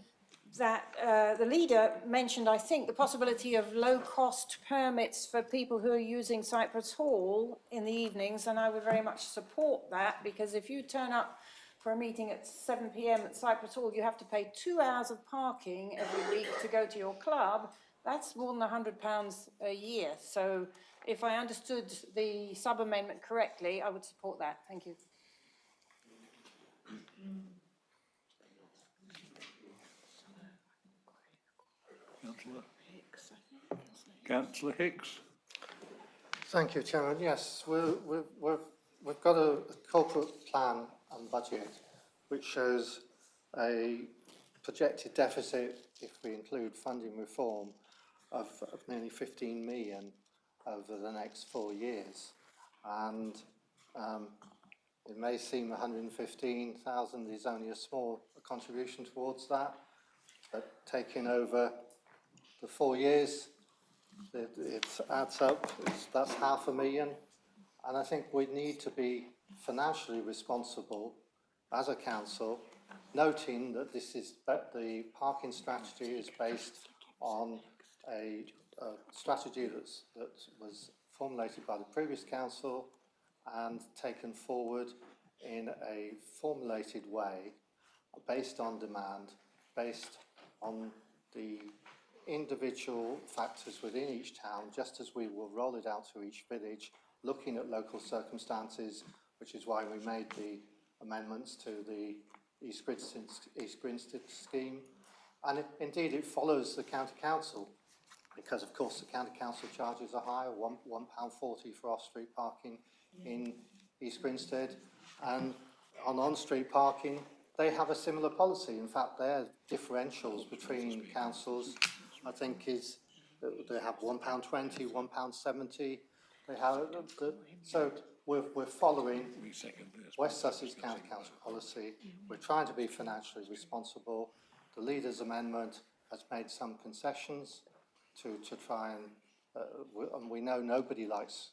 Speaker 11: that the leader mentioned, I think, the possibility of low-cost permits for people who are using Cypress Hall in the evenings, and I would very much support that, because if you turn up for a meeting at 7 p.m. at Cypress Hall, you have to pay 2 hours of parking every week to go to your club. That's more than £100 a year. So if I understood the sub-amendment correctly, I would support that. Thank you.
Speaker 1: Councillor Hicks.
Speaker 5: Thank you, Chairman. Yes, we've got a corporate plan and budget which shows a projected deficit, if we include funding reform, of nearly 15 million over the next 4 years. And it may seem 115,000 is only a small contribution towards that, but taking over the 4 years, it adds up. That's 500,000. And I think we need to be financially responsible as a council, noting that the parking strategy is based on a strategy that was formulated by the previous council and taken forward in a formulated way, based on demand, based on the individual factors within each town, just as we will roll it out to each village, looking at local circumstances, which is why we made the amendments to the East Grinstead scheme. And indeed it follows the county council, because of course the county council charges are higher, £1.40 for off-street parking in East Grinstead, and on-street parking they have a similar policy. In fact, their differentials between councils, I think, is they have £1.20, £1.70. They have so we're following West Sussex County Council policy. We're trying to be financially responsible. The Leader's amendment has made some concessions to try and
Speaker 9: and we know nobody likes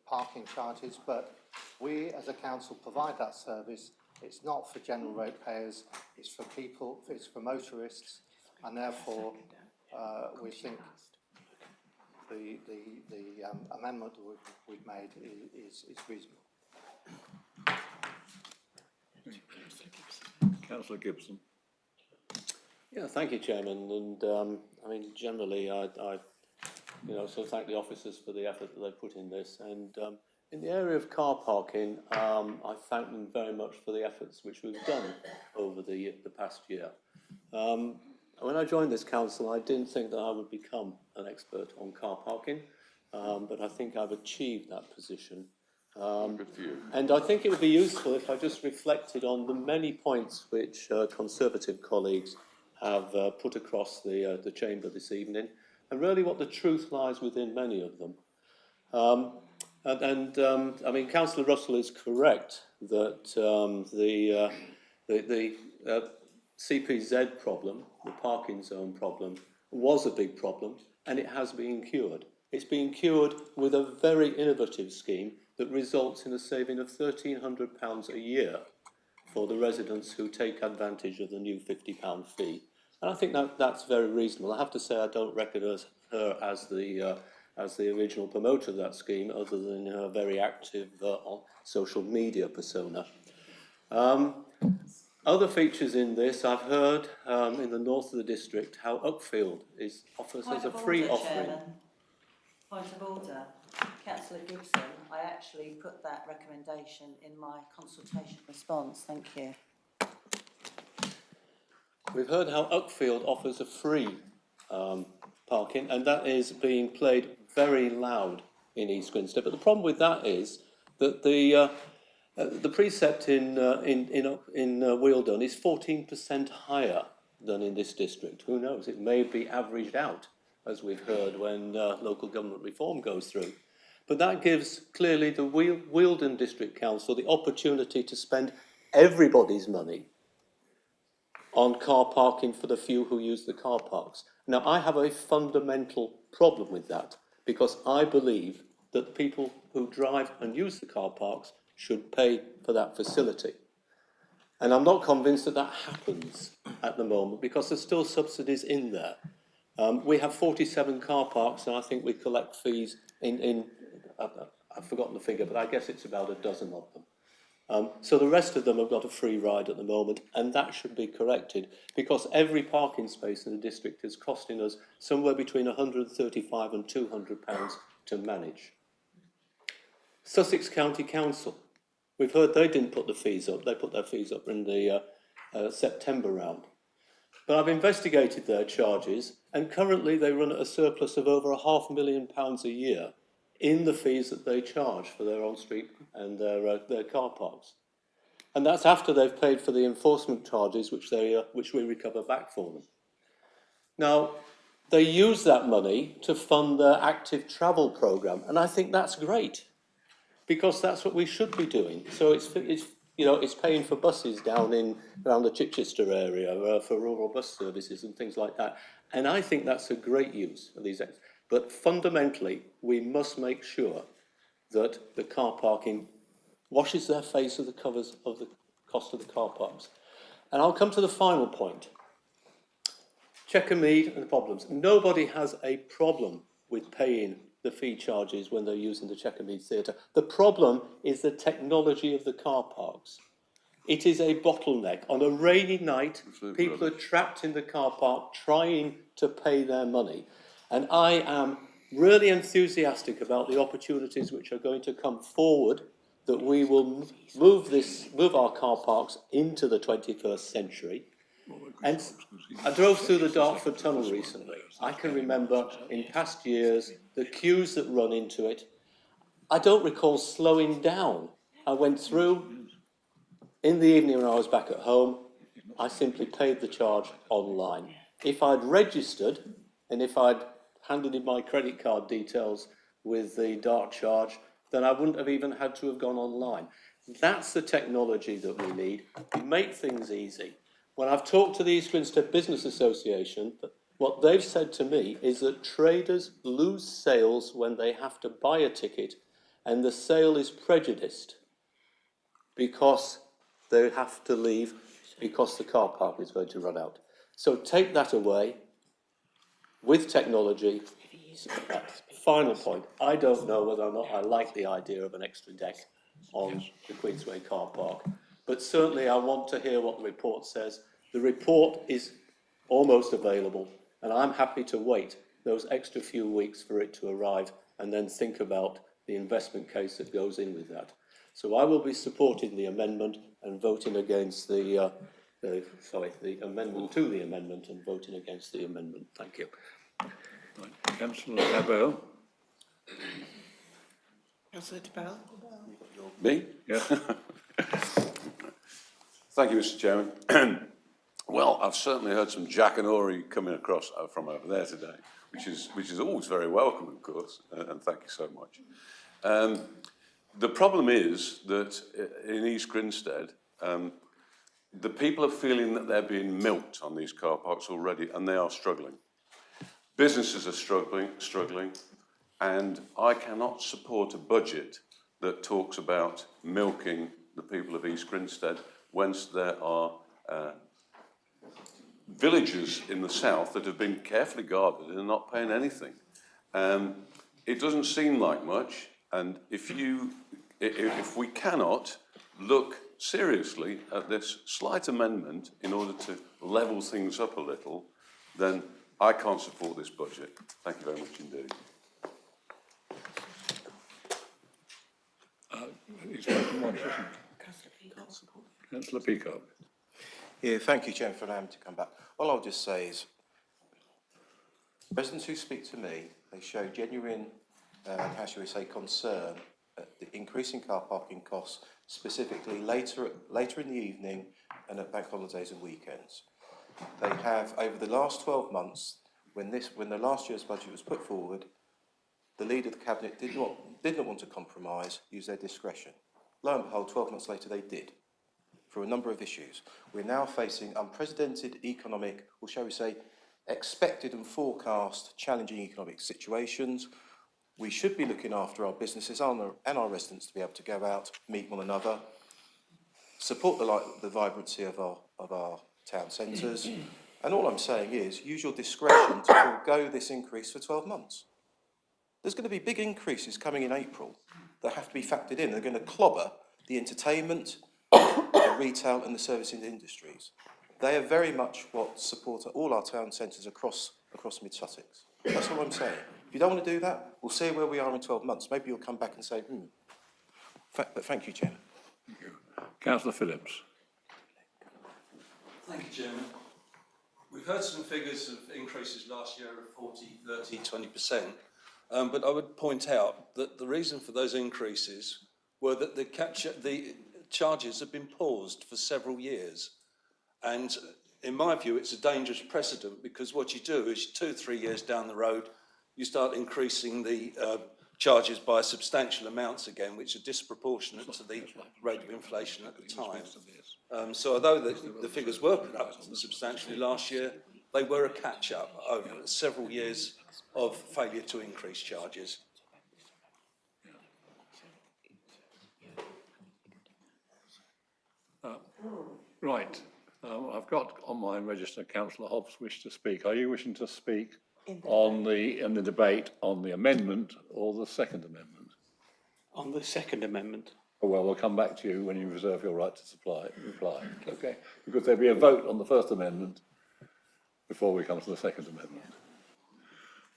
Speaker 9: parking charges, but we as a council provide that service. It's not for general ratepayers, it's for people, it's for motorists, and therefore we think the amendment that we've made is reasonable.
Speaker 1: Councillor Gibson.
Speaker 22: Yeah, thank you, Chairman. And I mean, generally, I so thank the officers for the effort that they've put in this. And in the area of car parking, I thank them very much for the efforts which we've done over the past year. When I joined this council, I didn't think that I would become an expert on car parking, but I think I've achieved that position.
Speaker 1: Good for you.
Speaker 22: And I think it would be useful if I just reflected on the many points which Conservative colleagues have put across the chamber this evening, and really what the truth lies within many of them. I mean, Councillor Russell is correct that the CPZ problem, the parking zone problem, was a big problem, and it has been cured. It's been cured with a very innovative scheme that results in a saving of £1,300 a year for the residents who take advantage of the new £50 fee. And I think that's very reasonable. I have to say I don't recognise her as the original promoter of that scheme, other than her very active on social media persona. Other features in this, I've heard in the north of the district how Uckfield offers as a free offering.
Speaker 3: Chairman. Point of order. Councillor Gibson, I actually put that recommendation in my consultation response. Thank you.
Speaker 22: We've heard how Uckfield offers a free parking, and that is being played very loud in East Grinstead. But the problem with that is that the precept in Wealdon is 14% higher than in this district. Who knows? It may be averaged out, as we've heard, when local government reform goes through. But that gives clearly the Wealdon District Council the opportunity to spend everybody's money on car parking for the few who use the car parks. Now, I have a fundamental problem with that, because I believe that the people who drive and use the car parks should pay for that facility. And I'm not convinced that that happens at the moment, because there's still subsidies in there. We have 47 car parks, and I think we collect fees I've forgotten the figure, but I guess it's about a dozen of them. So the rest of them have got a free ride at the moment, and that should be corrected, because every parking space in the district is costing us somewhere between £135 and £200 to manage. Sussex County Council. We've heard they didn't put the fees up. They put their fees up in the September round. But I've investigated their charges, and currently they run at a surplus of over £500,000 a year in the fees that they charge for their on-street and their car parks. And that's after they've paid for the enforcement charges which we recover back for them. Now, they use that money to fund their active travel programme, and I think that's great, because that's what we should be doing. So it's paying for buses around the Chichester area for rural bus services and things like that. And I think that's a great use of these. But fundamentally, we must make sure that the car parking washes their face of the covers of the cost of the car parks. And I'll come to the final point. Chequermead and the problems. Nobody has a problem with paying the fee charges when they're using the Chequermead Theatre. The problem is the technology of the car parks. It is a bottleneck. On a rainy night, people are trapped in the car park trying to pay their money. And I am really enthusiastic about the opportunities which are going to come forward, that we will move our car parks into the 21st century. And I drove through the Dartford Tunnel recently. I can remember in past years the queues that run into it. I don't recall slowing down. I went through in the evening when I was back at home. I simply paid the charge online. If I'd registered and if I'd handed in my credit card details with the dart charge, then I wouldn't have even had to have gone online. That's the technology that we need. We make things easy. When I've talked to the East Grinstead Business Association, What they've said to me is that traders lose sales when they have to buy a ticket and the sale is prejudiced because they have to leave because the car park is going to run out. So take that away with technology. Final point, I don't know whether or not I like the idea of an extra deck on the Queensway car park, but certainly I want to hear what the report says. The report is almost available, and I'm happy to wait those extra few weeks for it to arrive and then think about the investment case that goes in with that. So I will be supporting the amendment and voting against the amendment to the amendment and voting against the amendment. Thank you.
Speaker 1: Councillor Abel.
Speaker 7: Councillor DeBell.
Speaker 15: Me?
Speaker 1: Yeah.
Speaker 15: Thank you, Mr. Chairman. Well, I've certainly heard some jackanory coming across from over there today, which is always very welcome, of course, and thank you so much. The problem is that in East Grinstead, the people are feeling that they're being milked on these car parks already, and they are struggling. Businesses are struggling, and I cannot support a budget that talks about milking the people of East Grinstead whence there are villages in the south that have been carefully guarded and are not paying anything. It doesn't seem like much, and if we cannot look seriously at this slight amendment in order to level things up a little, then I can't support this budget. Thank you very much indeed.
Speaker 1: Councillor Peacock.
Speaker 20: Yeah, thank you, Chairman, for allowing me to come back. All I'll just say is, residents who speak to me, they show genuine, how shall we say, concern at the increasing car parking costs, specifically later in the evening and at bank holidays and weekends. They have, over the last 12 months, when the last year's budget was put forward, the Leader of the Cabinet did not want to compromise, use their discretion. Lo and behold, 12 months later they did, for a number of issues. We're now facing unprecedented economic, or shall we say, expected and forecast challenging economic situations. We should be looking after our businesses and our residents to be able to go out, meet one another, support the vibrancy of our town centres. And all I'm saying is, use your discretion to forego this increase for 12 months. There's going to be big increases coming in April that have to be factored in. They're going to clobber the entertainment, the retail and the servicing industries. They are very much what support all our town centres across mid-Sussex. That's all I'm saying. If you don't want to do that, we'll see where we are in 12 months. Maybe you'll come back and say, But thank you, Chairman.
Speaker 1: Thank you. Councillor Phillips.
Speaker 17: Thank you, Chairman. We've heard some figures of increases last year of 40, 30, 20%. But I would point out that the reason for those increases were that the charges have been paused for several years. And in my view, it's a dangerous precedent, because what you do is 2-3 years down the road, you start increasing the charges by substantial amounts again, which are disproportionate to the rate of inflation at the time. So although the figures were put up substantially last year, they were a catch-up over several years of failure to increase charges.
Speaker 1: Right. I've got on my register Councillor Hobbs wish to speak. Are you wishing to speak in the debate on the amendment or the second amendment?
Speaker 19: On the second amendment.
Speaker 1: Oh, well, we'll come back to you when you reserve your right to reply. Okay? Because there'll be a vote on the first amendment before we come to the second amendment.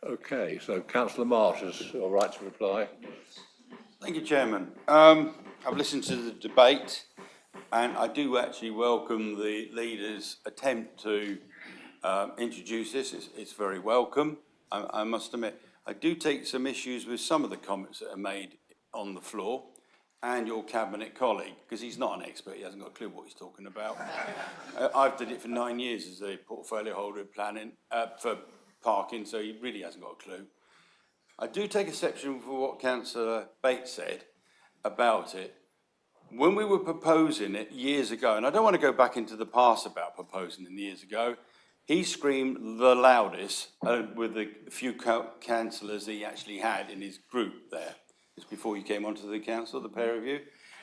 Speaker 1: Okay, so Councillor Marsh has your right to reply.
Speaker 4: Thank you, Chairman. I've listened to the debate, and I do actually welcome the leader's attempt to introduce this. It's very welcome. I must admit, I do take some issues with some of the comments that are made on the floor, and your cabinet colleague, because he's not an expert, he hasn't got a clue what he's talking about. I've done it for 9 years as a portfolio holder in planning for parking, so he really hasn't got a clue. I do take exception for what Councillor Bates said about it. When we were proposing it years ago, and I don't want to go back into the past about proposing it years ago, he screamed the loudest with the few councillors he actually had in his group there. It's before you came onto the council, the pair of you.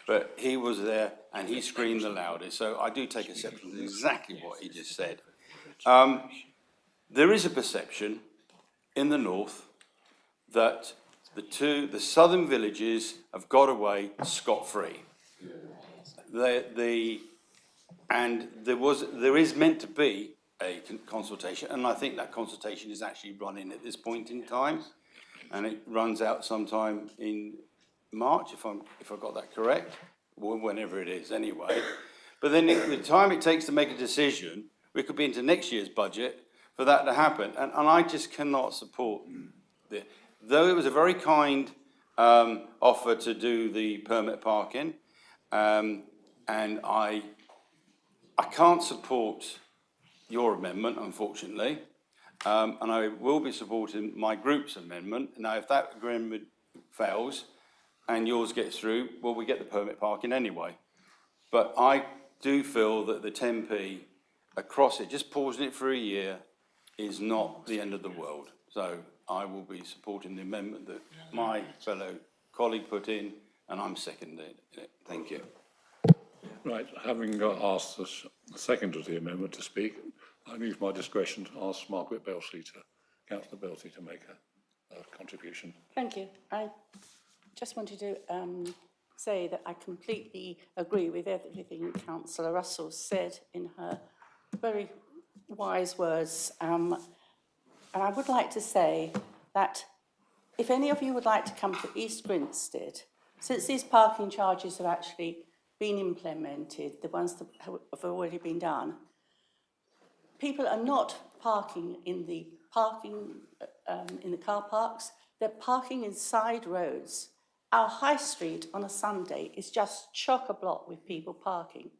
Speaker 4: But he was there and he screamed the loudest. So I do take exception to exactly what he just said. There is a perception in the north that the southern villages have got away scot-free. And there is meant to be a consultation, and I think that consultation is actually running at this point in time, and it runs out sometime in March, if I got that correct, or whenever it is anyway. But then the time it takes to make a decision, we could be into next year's budget for that to happen, and I just cannot support it. Though it was a very kind offer to do the permit parking, and I can't support your amendment, unfortunately, and I will be supporting my group's amendment. Now, if that agreement fails and yours gets through, well, we get the permit parking anyway. But I do feel that the 10p across it, just pausing it for a year, is not the end of the world. So I will be supporting the amendment that my fellow colleague put in, and I'm seconding it. Thank you.
Speaker 1: Right, having asked the second of the amendment to speak, I use my discretion to ask Councillor Belsley to make a contribution.
Speaker 6: Thank you. I just wanted to say that I completely agree with everything Councillor Russell said in her very wise words. And I would like to say that if any of you would like to come to East Grinstead, since these parking charges have actually been implemented, the ones that have already been done, people are not parking in the car parks. They're parking in side roads. Our high street on a Sunday is just chock-a-block with people parking.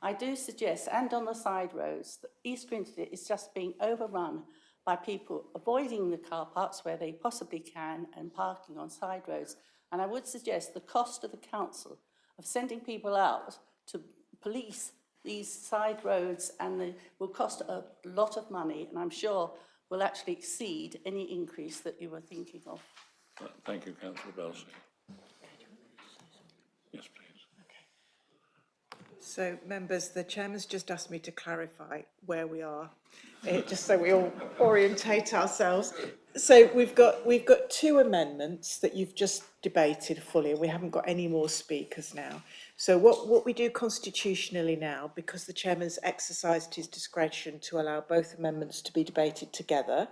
Speaker 6: I do suggest, and on the side roads, that East Grinstead is just being overrun by people avoiding the car parks where they possibly can and parking on side roads. And I would suggest the cost of the council of sending people out to police these side roads will cost a lot of money, and I'm sure will actually exceed any increase that you were thinking of.
Speaker 1: Thank you, Councillor Belsley. Yes, please.
Speaker 18: Okay. So, members, the chairman's just asked me to clarify where we are, just so we all orientate ourselves. So we've got two amendments that you've just debated fully, and we haven't got any more speakers now. So what we do constitutionally now, because the chairman's exercised his discretion to allow both amendments to be debated together,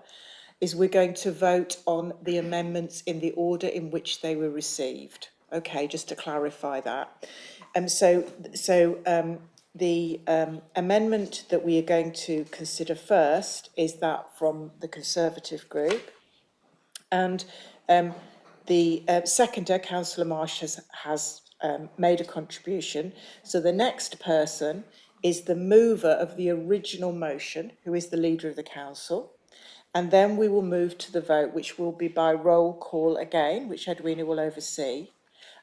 Speaker 18: is we're going to vote on the amendments in the order in which they were received. Okay, just to clarify that. The amendment that we are going to consider first is that from the Conservative group. And the seconder, Councillor Marsh, has made a contribution. So the next person is the mover of the original motion, who is the leader of the council. And then we will move to the vote, which will be by roll call again, which Edwina will oversee.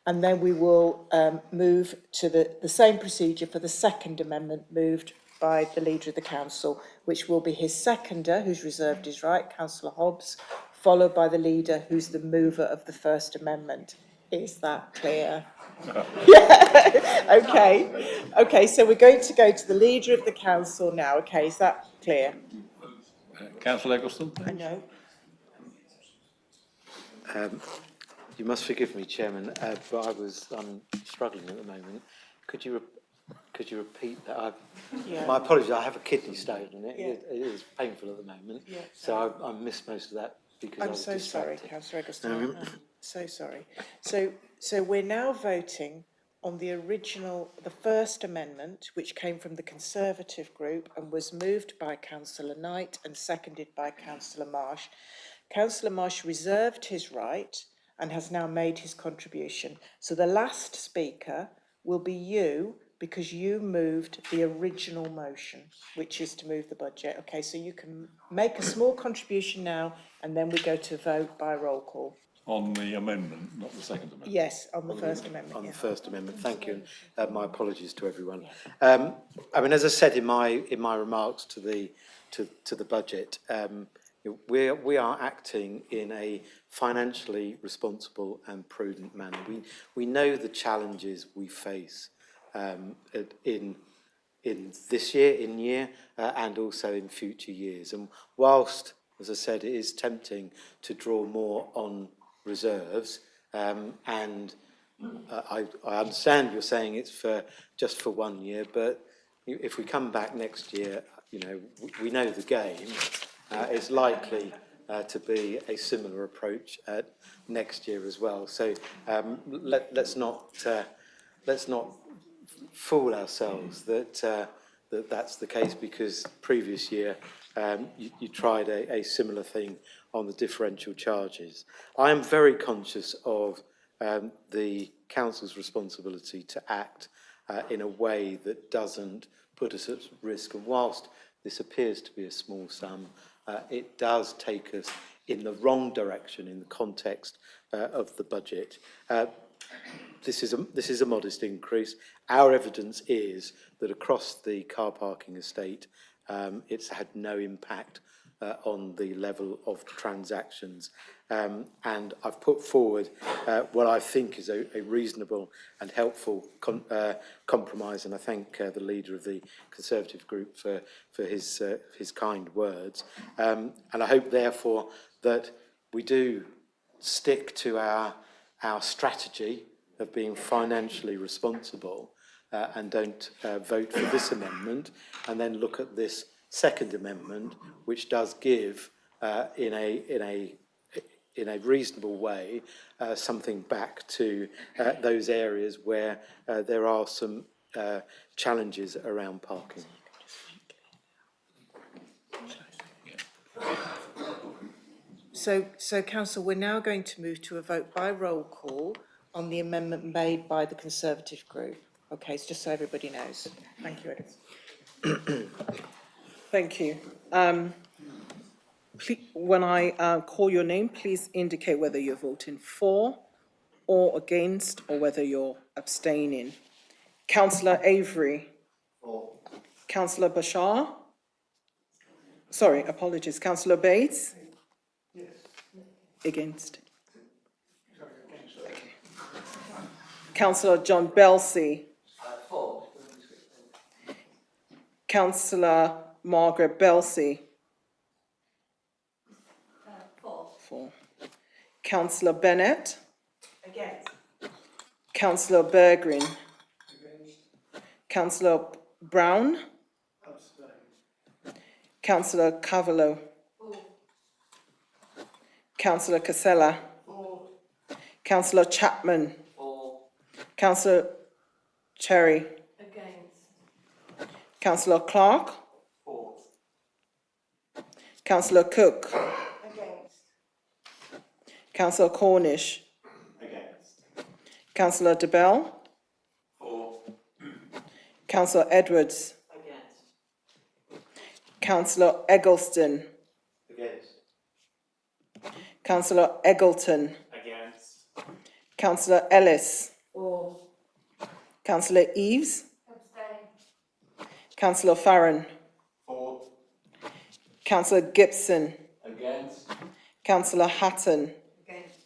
Speaker 18: And then we will move to the same procedure for the second amendment moved by the leader of the council, which will be his seconder, who's reserved his right, Councillor Hobbs, followed by the leader, who's the mover of the first amendment. Is that clear? Yeah. Okay, so we're going to go to the leader of the council now. Okay, is that clear?
Speaker 1: Councillor Eggleston?
Speaker 18: I know.
Speaker 5: You must forgive me, Chairman, but I'm struggling at the moment. Could you repeat that?
Speaker 18: Yeah.
Speaker 5: My apologies, I have a kidney stone and it is painful at the moment.
Speaker 18: Yeah,
Speaker 5: so I missed most of that because I was distracted.
Speaker 18: Sorry, Councillor Eggleston. I'm so sorry. So we're now voting on the first amendment, which came from the Conservative group and was moved by Councillor Knight and seconded by Councillor Marsh. Councillor Marsh reserved his right and has now made his contribution. So the last speaker will be you, because you moved the original motion, which is to move the budget. Okay, so you can make a small contribution now, and then we go to vote by roll call.
Speaker 1: On the amendment, not the second amendment?
Speaker 18: Yes, on the first amendment.
Speaker 5: On the first amendment, thank you. My apologies to everyone. I mean, as I said in my remarks to to the budget. We are acting in a financially responsible and prudent manner. We know the challenges we face in this year, and also in future years. And whilst, as I said, it is tempting to draw more on reserves, and I understand you're saying it's just for 1 year, but if we come back next year, we know the game. It's likely to be a similar approach next year as well. So let's not fool ourselves that that's the case, because previous year you tried a similar thing on the differential charges. I am very conscious of the council's responsibility to act in a way that doesn't put us at risk. And whilst this appears to be a small sum, it does take us in the wrong direction in the context of the budget. This is a modest increase. Our evidence is that across the car parking estate, it's had no impact on the level of transactions. And I've put forward what I think is a reasonable and helpful compromise, and I thank the leader of the Conservative group for his kind words. And I hope, therefore, that we do stick to our strategy of being financially responsible, and don't vote for this amendment, and then look at this second amendment, which does give in a reasonable way something back to those areas where there are some challenges around parking.
Speaker 18: So Council, we're now going to move to a vote by roll call on the amendment made by the Conservative group. Okay, so just so everybody knows. Thank you, Edith.
Speaker 7: Thank you. When I call your name, please indicate whether you're voting for or against, or whether you're abstaining. Councillor Avery.
Speaker 9: For.
Speaker 7: Councillor Bashar. Sorry, apologies. Councillor Bates.
Speaker 16: Yes.
Speaker 7: Against. Okay. Councillor John Belsey.
Speaker 21: For.
Speaker 7: Councillor Margaret Belsey. For. Councillor Bennett.
Speaker 11: Against.
Speaker 7: Councillor Bergrin.
Speaker 16: Against.
Speaker 7: Councillor Brown.
Speaker 16: Abstain.
Speaker 7: Councillor Cavallo. Councillor Casella. Councillor Chapman. Councillor Cherry.
Speaker 11: Against.
Speaker 7: Councillor Clark. Councillor Cook.
Speaker 11: Against.
Speaker 7: Councillor Cornish.
Speaker 16: Against.
Speaker 7: Councillor DeBell. Councillor Edwards.
Speaker 21: Against.
Speaker 7: Councillor Eggleston.
Speaker 20: Against.
Speaker 7: Councillor Eggleton.
Speaker 20: Against.
Speaker 7: Councillor Ellis.
Speaker 11: For.
Speaker 7: Councillor Eves.
Speaker 11: Abstain.
Speaker 7: Councillor Farron.
Speaker 20: For.
Speaker 7: Councillor Gibson.
Speaker 20: Against.
Speaker 7: Councillor Hatton.
Speaker 11: Against.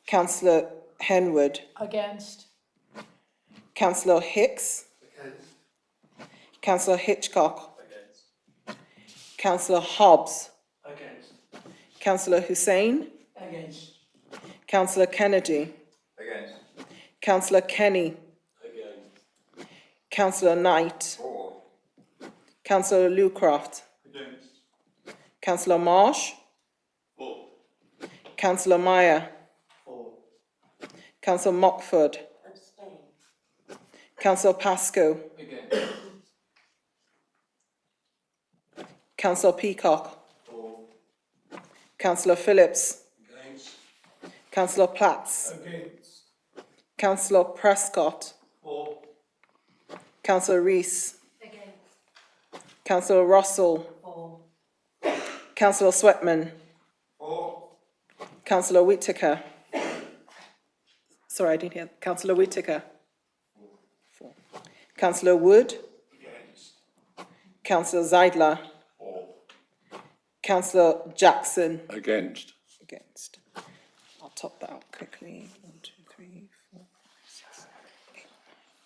Speaker 7: Councillor Henwood.
Speaker 11: Against.
Speaker 7: Councillor Hicks.
Speaker 16: Against.
Speaker 7: Councillor Hitchcock.
Speaker 20: Against.
Speaker 7: Councillor Hobbs.
Speaker 16: Against.
Speaker 7: Councillor Hussain.
Speaker 11: Against.
Speaker 7: Councillor Kennedy.
Speaker 20: Against.
Speaker 7: Councillor Kenny.
Speaker 20: Against.
Speaker 7: Councillor Knight.
Speaker 20: For.
Speaker 7: Councillor Lucroft.
Speaker 16: Against.
Speaker 7: Councillor Marsh.
Speaker 20: For.
Speaker 7: Councillor Meyer.
Speaker 16: For.
Speaker 7: Councillor Mockford.
Speaker 11: Abstain.
Speaker 7: Councillor Pascoe.
Speaker 20: Against.
Speaker 7: Councillor Peacock.
Speaker 20: For.
Speaker 7: Councillor Phillips.
Speaker 16: Against.
Speaker 7: Councillor Platts.
Speaker 16: Against.
Speaker 7: Councillor Prescott.
Speaker 16: For.
Speaker 7: Councillor Rees.
Speaker 11: Against.
Speaker 7: Councillor Russell.
Speaker 11: For.
Speaker 7: Councillor Sweatman.
Speaker 16: For.
Speaker 7: Councillor Whittaker. Sorry, I didn't hear. Councillor Whittaker. For. Councillor Wood.
Speaker 16: Against.
Speaker 7: Councillor Zeidler.
Speaker 16: For.
Speaker 7: Councillor Jackson.
Speaker 1: Against.
Speaker 7: Against. I'll top that out quickly. 1, 2, 3, 4, 5, 6, 7, 8, 9,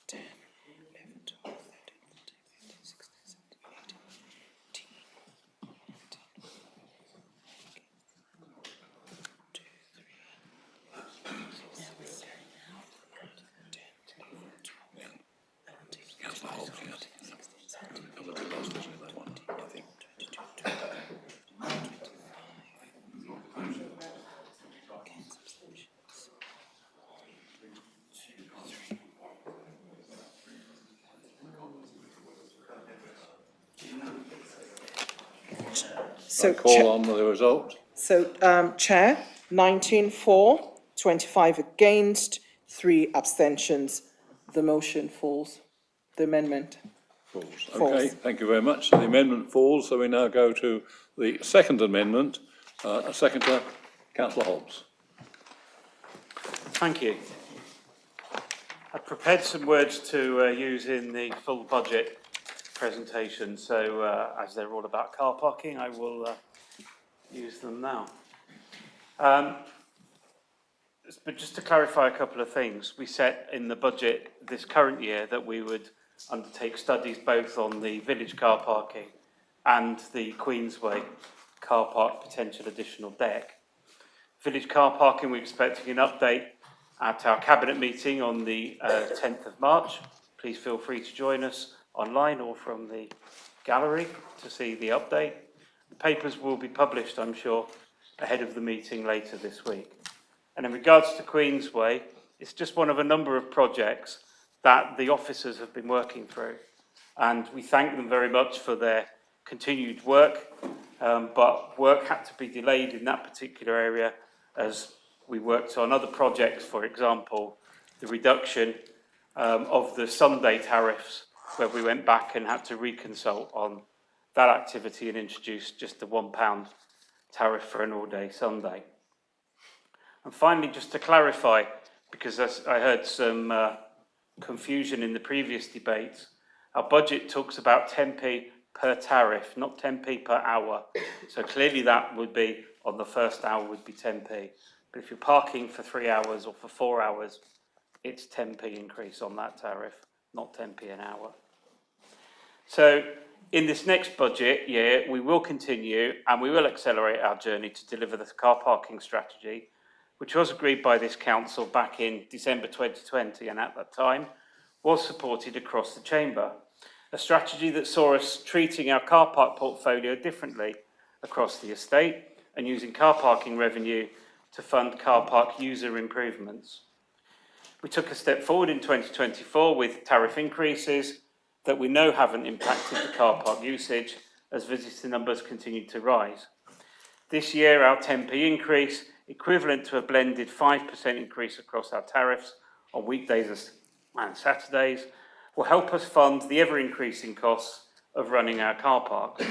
Speaker 7: 10, 11, 12, 13, 14, 15, 16, 17, 18,
Speaker 1: So call on the result.
Speaker 7: So, Chair, 19 for, 25 against, 3 abstentions. The motion falls. The amendment
Speaker 1: Falls.
Speaker 7: falls.
Speaker 1: Okay, thank you very much. So the amendment falls, so we now go to the second amendment. A seconder, Councillor Hobbs.
Speaker 19: Thank you. I've prepared some words to use in the full budget presentation, so as they're all about car parking, I will use them now. But just to clarify a couple of things, we set in the budget this current year that we would undertake studies both on the village car parking and the Queensway car park potential additional deck. Village car parking, we're expecting an update at our cabinet meeting on the 10th of March. Please feel free to join us online or from the gallery to see the update. The papers will be published, I'm sure, ahead of the meeting later this week. And in regards to Queensway, it's just one of a number of projects that the officers have been working through. And we thank them very much for their continued work, but work had to be delayed in that particular area as we worked on other projects, for example, the reduction of the Sunday tariffs, where we went back and had to reconsult on that activity and introduce just the £1 tariff for an all-day Sunday. And finally, just to clarify, because I heard some confusion in the previous debate, our budget talks about 10p per tariff, not 10p per hour. So clearly that would be, on the first hour would be 10p. But if you're parking for 3 hours or for 4 hours, it's 10p increase on that tariff, not 10p an hour. So in this next budget year, we will continue and we will accelerate our journey to deliver the car parking strategy, which was agreed by this council back in December 2020, and at that time was supported across the chamber. A strategy that saw us treating our car park portfolio differently across the estate and using car parking revenue to fund car park user improvements. We took a step forward in 2024 with tariff increases that we know haven't impacted the car park usage as visitor numbers continue to rise. This year, our 10p increase, equivalent to a blended 5% increase across our tariffs on weekdays and Saturdays, will help us fund the ever-increasing costs of running our car parks.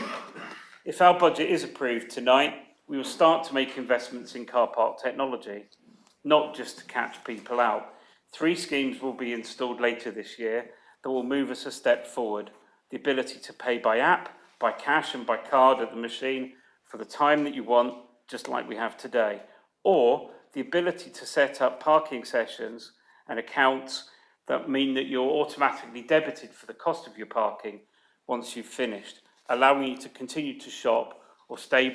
Speaker 19: If our budget is approved tonight, we will start to make investments in car park technology, not just to catch people out. 3 schemes will be installed later this year that will move us a step forward. The ability to pay by app, by cash and by card at the machine for the time that you want, just like we have today. Or the ability to set up parking sessions and accounts that mean that you're automatically debited for the cost of your parking once you've finished, allowing you to continue to shop or stay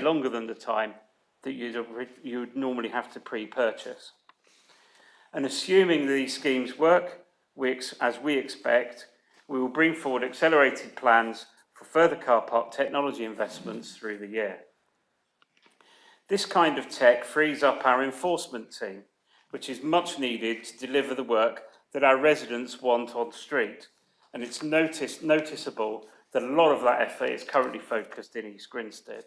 Speaker 19: longer than the time that you would normally have to pre-purchase. And assuming these schemes work, as we expect, we will bring forward accelerated plans for further car park technology investments through the year. This kind of tech frees up our enforcement team, which is much needed to deliver the work that our residents want on street. And it's noticeable that a lot of that effort is currently focused in East Grinstead.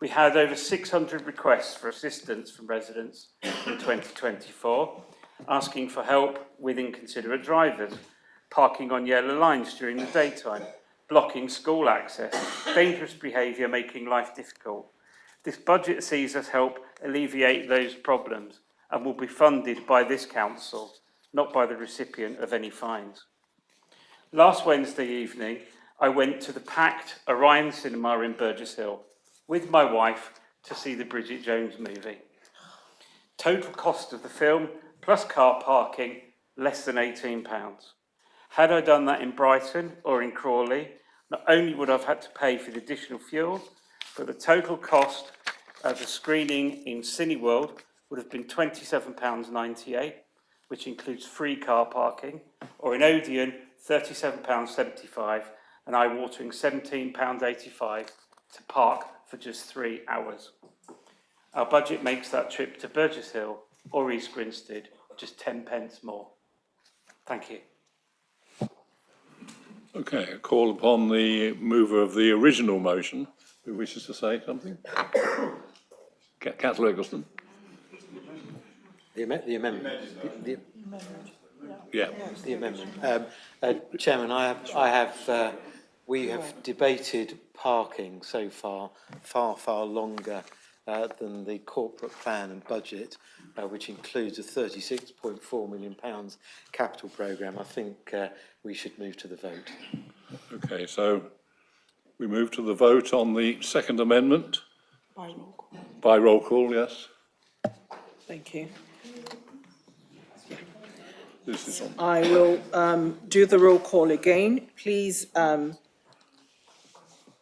Speaker 19: We had over 600 requests for assistance from residents in 2024, asking for help with inconsiderate drivers, parking on yellow lines during the daytime, blocking school access, dangerous behaviour making life difficult. This budget sees us help alleviate those problems and will be funded by this council, not by the recipient of any fines. Last Wednesday evening, I went to the packed Orion Cinema in Burgess Hill with my wife to see the Bridget Jones movie. Total cost of the film, plus car parking, less than £18. Had I done that in Brighton or in Crawley, not only would I have had to pay for the additional fuel, but the total cost of the screening in Cineworld would have been £27.98, which includes free car parking, or in Odeon, £37.75, and eye-watering £17.85 to park for just 3 hours. Our budget makes that trip to Burgess Hill or East Grinstead just 10 pence more. Thank you.
Speaker 1: Okay, I call upon the mover of the original motion who wishes to say something. Councillor Eggleston.
Speaker 5: The amendment.
Speaker 1: Yeah.
Speaker 5: The amendment. Chairman, we have debated parking so far, far longer than the corporate plan and budget, which includes a £36.4 million capital programme. I think we should move to the vote.
Speaker 1: Okay, so we move to the vote on the second amendment.
Speaker 7: By roll call.
Speaker 1: By roll call, yes.
Speaker 7: Thank you.
Speaker 1: This is on.
Speaker 7: I will do the roll call again. Please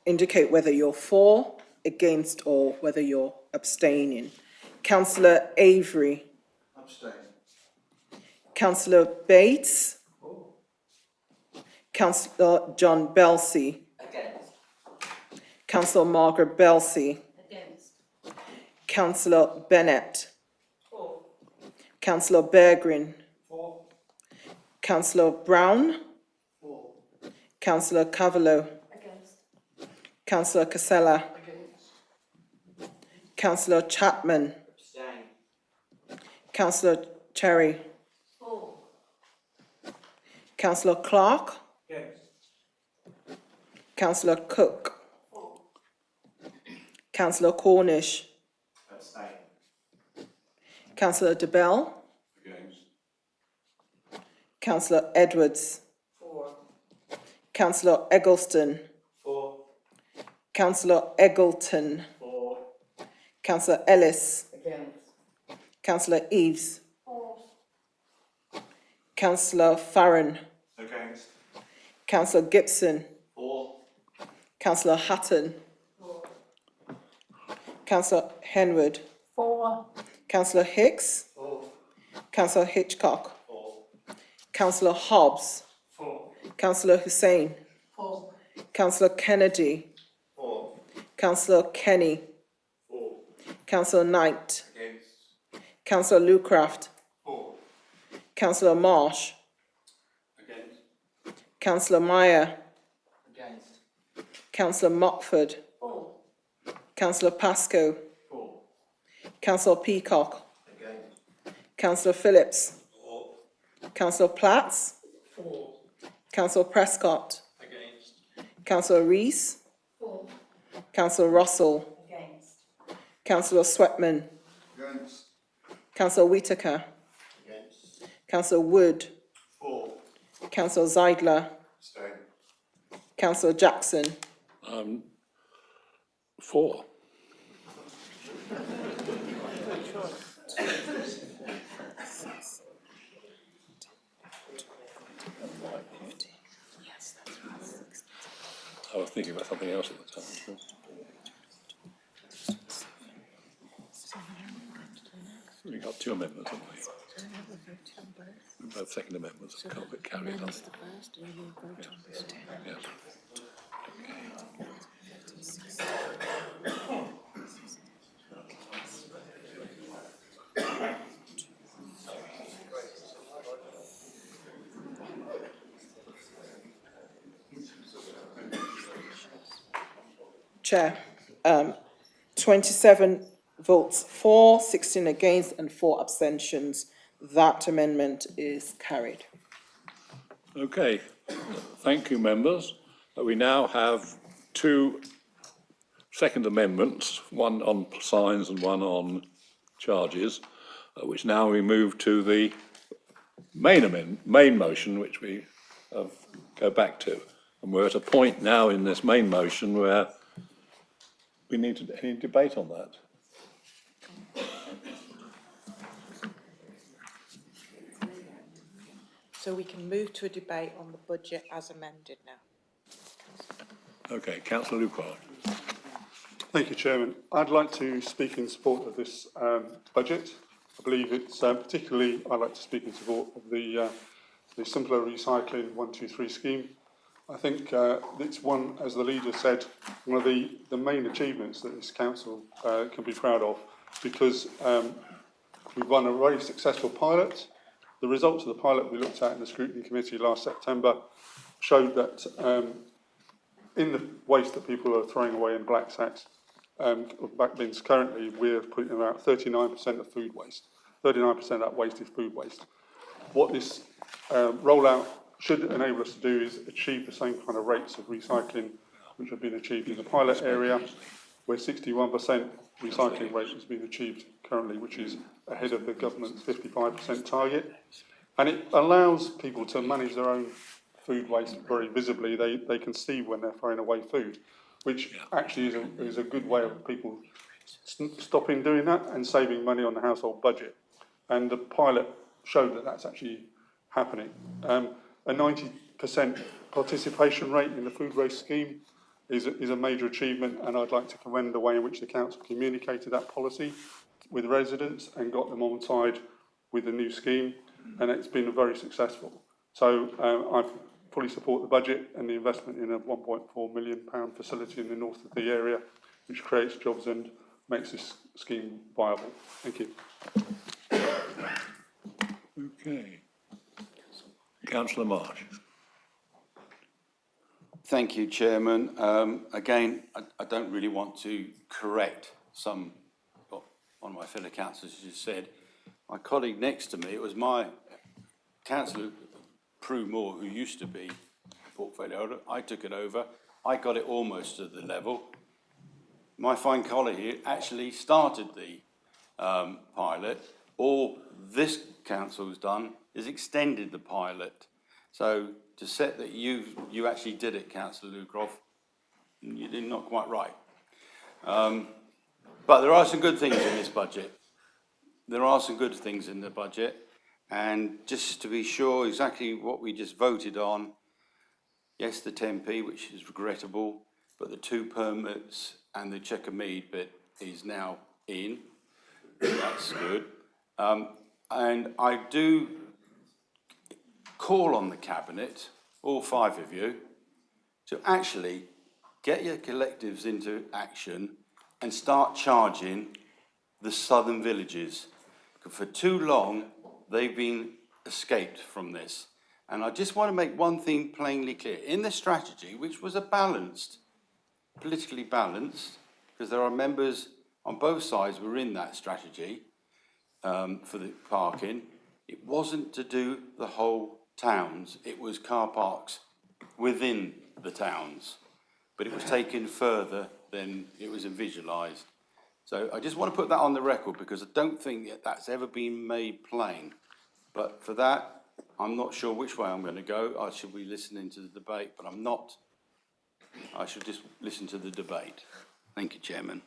Speaker 7: indicate whether you're for, against, or whether you're abstaining. Councillor Avery.
Speaker 8: Abstain.
Speaker 7: Councillor Bates. Councillor John Belsey.
Speaker 6: Against.
Speaker 7: Councillor Margaret Belsey.
Speaker 6: Against.
Speaker 7: Councillor Bennett.
Speaker 6: For.
Speaker 7: Councillor Bergrin.
Speaker 8: For.
Speaker 7: Councillor Brown.
Speaker 8: For.
Speaker 7: Councillor Cavallo.
Speaker 6: Against.
Speaker 7: Councillor Casella.
Speaker 6: Against.
Speaker 7: Councillor Chapman.
Speaker 6: Abstain.
Speaker 7: Councillor Cherry.
Speaker 6: For.
Speaker 7: Councillor Clark.
Speaker 8: Against.
Speaker 7: Councillor Cook.
Speaker 6: For.
Speaker 7: Councillor Cornish.
Speaker 8: Abstain.
Speaker 7: Councillor DeBell.
Speaker 8: Against.
Speaker 7: Councillor Edwards.
Speaker 6: For.
Speaker 7: Councillor Eggleston.
Speaker 8: For.
Speaker 7: Councillor Eggleton.
Speaker 8: For.
Speaker 7: Councillor Ellis.
Speaker 6: Against.
Speaker 7: Councillor Eves.
Speaker 6: For.
Speaker 7: Councillor Farron.
Speaker 8: Against.
Speaker 7: Councillor Gibson.
Speaker 8: For.
Speaker 7: Councillor Hatton.
Speaker 6: For.
Speaker 7: Councillor Henwood.
Speaker 6: For.
Speaker 7: Councillor Hicks.
Speaker 8: For.
Speaker 7: Councillor Hitchcock.
Speaker 8: For.
Speaker 7: Councillor Hobbs.
Speaker 8: For.
Speaker 7: Councillor Hussain.
Speaker 6: For.
Speaker 7: Councillor Kennedy.
Speaker 8: For.
Speaker 7: Councillor Kenny.
Speaker 8: For.
Speaker 7: Councillor Knight.
Speaker 8: Against.
Speaker 7: Councillor Lucraft.
Speaker 8: For.
Speaker 7: Councillor Marsh.
Speaker 8: Against.
Speaker 7: Councillor Meyer.
Speaker 8: Against.
Speaker 7: Councillor Mockford.
Speaker 6: For.
Speaker 7: Councillor Pascoe.
Speaker 8: For.
Speaker 7: Councillor Peacock.
Speaker 8: Against.
Speaker 7: Councillor Phillips.
Speaker 8: For.
Speaker 7: Councillor Platts.
Speaker 8: For.
Speaker 7: Councillor Prescott.
Speaker 8: Against.
Speaker 7: Councillor Rees.
Speaker 6: For.
Speaker 7: Councillor Russell.
Speaker 6: Against.
Speaker 7: Councillor Sweatman.
Speaker 8: Against.
Speaker 7: Councillor Whitaker.
Speaker 8: Against.
Speaker 7: Councillor Wood.
Speaker 8: For.
Speaker 7: Councillor Zeidler.
Speaker 8: Abstain.
Speaker 7: Councillor Jackson.
Speaker 1: For. I was thinking about something else at the time. We got two amendments, haven't we? Both second amendments can't be carried on. Yes.
Speaker 7: Chair, 27 votes for, 16 against and 4 abstentions. That amendment is carried.
Speaker 1: Okay, thank you, members. We now have two second amendments, one on signs and one on charges, which now we move to the main motion, which we go back to. And we're at a point now in this main motion where we need any debate on that.
Speaker 7: So we can move to a debate on the budget as amended now.
Speaker 1: Okay, Councillor Lucas.
Speaker 8: Thank you, Chairman. I'd like to speak in support of this budget. I believe it's particularly, I'd like to speak in support of the simpler recycling 123 scheme. I think it's one, as the leader said, one of the main achievements that this council can be proud of, because we've run a very successful pilot. The results of the pilot we looked at in the scrutiny committee last September showed that in the waste that people are throwing away in black sacks, back bins currently, we're putting about 39% of food waste. 39% of that waste is food waste. What this rollout should enable us to do is achieve the same kind of rates of recycling which have been achieved in the pilot area, where 61% recycling rate has been achieved currently, which is ahead of the government's 55% target. And it allows people to manage their own food waste very visibly. They can see when they're throwing away food, which actually is a good way of people stopping doing that and saving money on the household budget. And the pilot showed that that's actually happening. A 90% participation rate in the food waste scheme is a major achievement, and I'd like to commend the way in which the council communicated that policy with residents and got them on side with the new scheme, and it's been very successful. So I fully support the budget and the investment in a £1.4 million facility in the north of the area, which creates jobs and makes this scheme viable. Thank you.
Speaker 1: Okay. Councillor Marsh.
Speaker 4: Thank you, Chairman. Again, I don't really want to correct one of my fellow councillors just said. My colleague next to me, it was my councillor, Prue Moore, who used to be portfolio holder. I took it over. I got it almost to the level. My fine colleague here actually started the pilot. All this council's done is extended the pilot. So to set that you actually did it, Councillor Lucroft, you did not quite right. But there are some good things in this budget. There are some good things in the budget. And just to be sure exactly what we just voted on, yes, the 10p, which is regrettable, but the 2 permits and the Checker Mead bit is now in. That's good. And I do call on the Cabinet, all 5 of you, to actually get your collectives into action and start charging the southern villages. For too long, they've been escaped from this. And I just want to make one thing plainly clear. In the strategy, which was politically balanced, because there are members on both sides who were in that strategy for the parking, it wasn't to do the whole towns. It was car parks within the towns. But it was taken further than it was visualised. So I just want to put that on the record, because I don't think that that's ever been made plain. But for that, I'm not sure which way I'm going to go. I should be listening to the debate, but I'm not. I should just listen to the debate. Thank you, Chairman.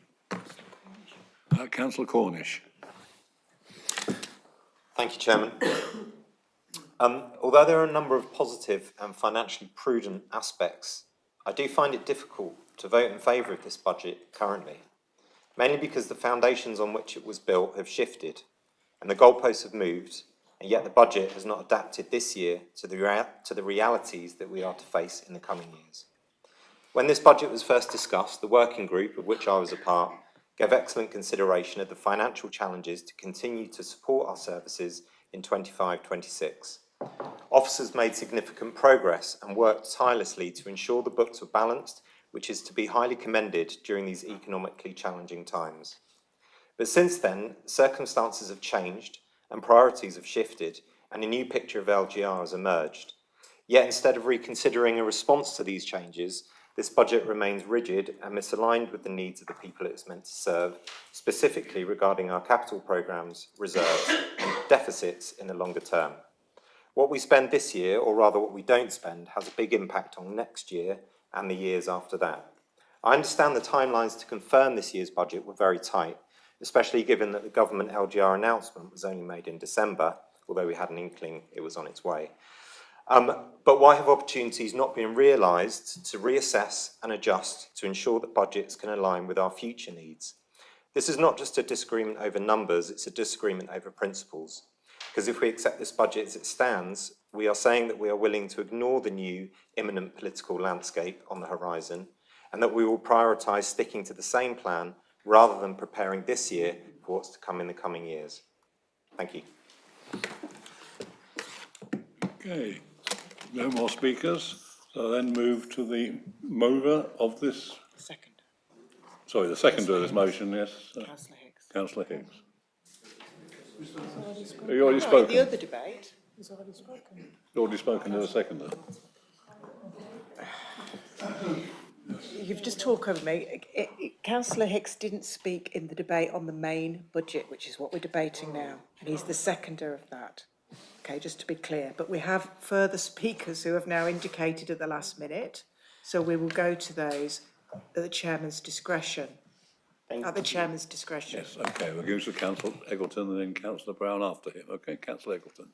Speaker 1: Councillor Cornish.
Speaker 2: Thank you, Chairman. Although there are a number of positive and financially prudent aspects, I do find it difficult to vote in favour of this budget currently, mainly because the foundations on which it was built have shifted and the goalposts have moved, and yet the budget has not adapted this year to the realities that we are to face in the coming years. When this budget was first discussed, the working group, of which I was a part, gave excellent consideration of the financial challenges to continue to support our services in 25-26. Officers made significant progress and worked tirelessly to ensure the books were balanced, which is to be highly commended during these economically challenging times. But since then, circumstances have changed and priorities have shifted, and a new picture of LGR has emerged. Yet instead of reconsidering a response to these changes, this budget remains rigid and misaligned with the needs of the people it is meant to serve, specifically regarding our capital programmes, reserves and deficits in the longer term. What we spend this year, or rather what we don't spend, has a big impact on next year and the years after that. I understand the timelines to confirm this year's budget were very tight, especially given that the government LGR announcement was only made in December, although we had an inkling it was on its way. But why have opportunities not been realised to reassess and adjust to ensure that budgets can align with our future needs? This is not just a disagreement over numbers, it's a disagreement over principles. Because if we accept this budget as it stands, we are saying that we are willing to ignore the new imminent political landscape on the horizon, and that we will prioritise sticking to the same plan rather than preparing this year for what's to come in the coming years. Thank you.
Speaker 1: Okay, no more speakers, so then move to the mover of this.
Speaker 7: Second.
Speaker 1: Sorry, the seconder of this motion, yes.
Speaker 7: Councillor Hicks.
Speaker 1: Councillor Hicks.
Speaker 7: Have
Speaker 1: you already spoken?
Speaker 7: The other debate, he's already spoken.
Speaker 1: You already spoken to the seconder.
Speaker 7: You've just talked over me. Councillor Hicks didn't speak in the debate on the main budget, which is what we're debating now, and he's the seconder of that. Okay, just to be clear. But we have further speakers who have now indicated at the last minute, so we will go to those at the chairman's discretion. At the chairman's discretion.
Speaker 1: Yes, okay, we'll go to Councillor Eggleton and then Councillor Brown after him. Okay, Councillor Eggleton.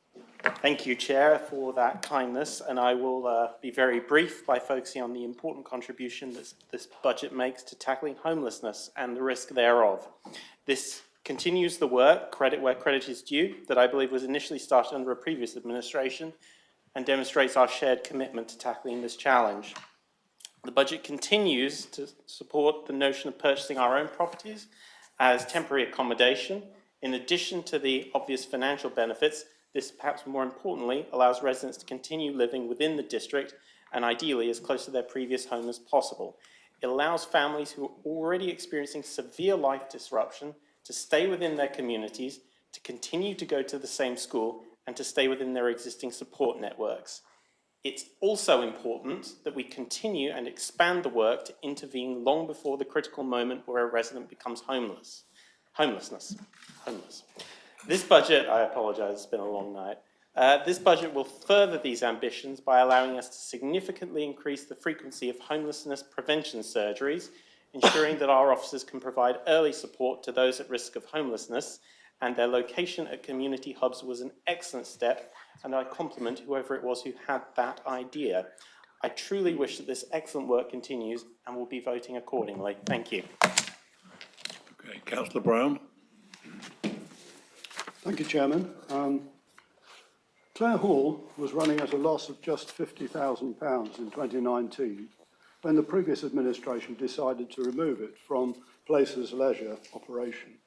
Speaker 10: Thank you, Chair, for that kindness, and I will be very brief by focusing on the important contribution that this budget makes to tackling homelessness and the risk thereof. This continues the work, credit where credit is due, that I believe was initially started under a previous administration and demonstrates our shared commitment to tackling this challenge. The budget continues to support the notion of purchasing our own properties as temporary accommodation. In addition to the obvious financial benefits, this, perhaps more importantly, allows residents to continue living within the district and ideally as close to their previous home as possible. It allows families who are already experiencing severe life disruption to stay within their communities, to continue to go to the same school, and to stay within their existing support networks. It's also important that we continue and expand the work to intervene long before the critical moment where a resident becomes homeless. This budget, I apologise, it's been a long night. This budget will further these ambitions by allowing us to significantly increase the frequency of homelessness prevention surgeries, ensuring that our officers can provide early support to those at risk of homelessness, and their location at community hubs was an excellent step, and I compliment whoever it was who had that idea. I truly wish that this excellent work continues and will be voting accordingly. Thank you.
Speaker 1: Okay, Councillor Brown.
Speaker 16: Thank you, Chairman. Clare Hall was running at a loss of just £50,000 in 2019 when the previous administration decided to remove it from Places Leisure operation.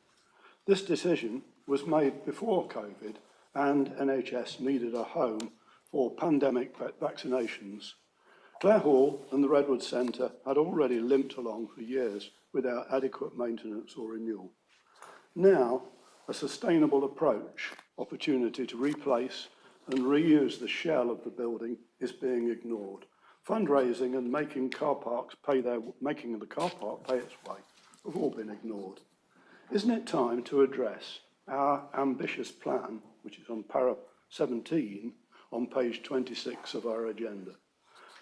Speaker 16: This decision was made before COVID and NHS needed a home for pandemic vaccinations. Clare Hall and the Redwood Centre had already limped along for years without adequate maintenance or renewal. Now, a sustainable approach, opportunity to replace and reuse the shell of the building is being ignored. Fundraising and making the car park pay its way have all been ignored. Isn't it time to address our ambitious plan, which is on para 17 on page 26 of our agenda?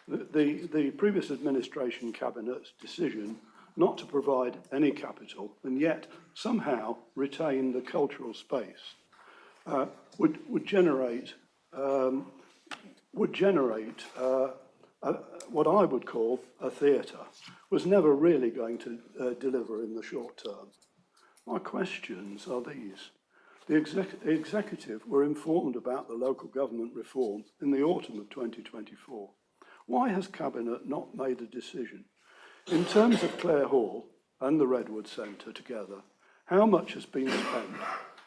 Speaker 16: The previous administration cabinet's decision not to provide any capital and yet somehow retain the cultural space would generate what I would call a theatre, was never really going to deliver in the short term. My questions are these. The executive were informed about the local government reform in the autumn of 2024. Why has Cabinet not made a decision? In terms of Clare Hall and the Redwood Centre together, how much has been spent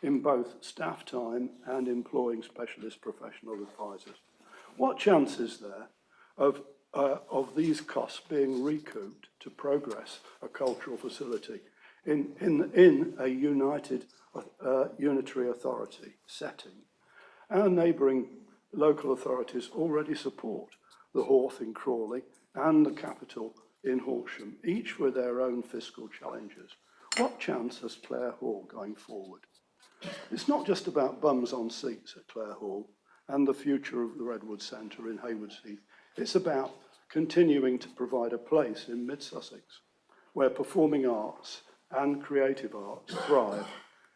Speaker 16: in both staff time and employing specialist professional advisors? What chance is there of these costs being recouped to progress a cultural facility in a unitary authority setting? Our neighbouring local authorities already support the Horth in Crawley and the capital in Horsham, each with their own fiscal challenges. What chance has Clare Hall going forward? It's not just about bums on seats at Clare Hall. and the future of the Redwood Centre in Haywards Heath. It's about continuing to provide a place in Mid-Sussex where performing arts and creative arts thrive.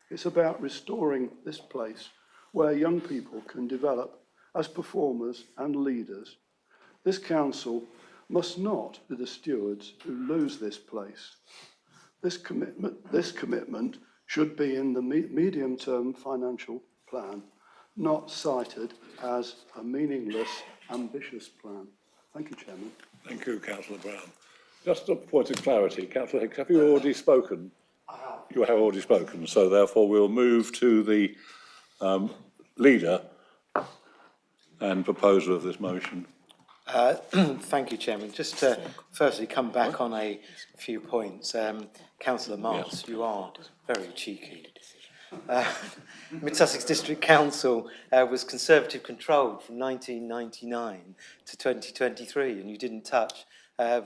Speaker 16: It's about restoring this place where young people can develop as performers and leaders. This council must not be the stewards who lose this place. This commitment should be in the medium-term financial plan, not cited as a meaningless, ambitious plan. Thank you, Chairman.
Speaker 1: Thank you, Councillor Brown. Just a point of clarity, Councillor Hicks, have you already spoken? You have already spoken, so therefore we'll move to the leader and proposer of this motion.
Speaker 5: Thank you, Chairman. Just to firstly come back on a few points. Councillor Marks, you are very cheeky. Mid-Sussex District Council was Conservative controlled from 1999 to 2023, and you didn't touch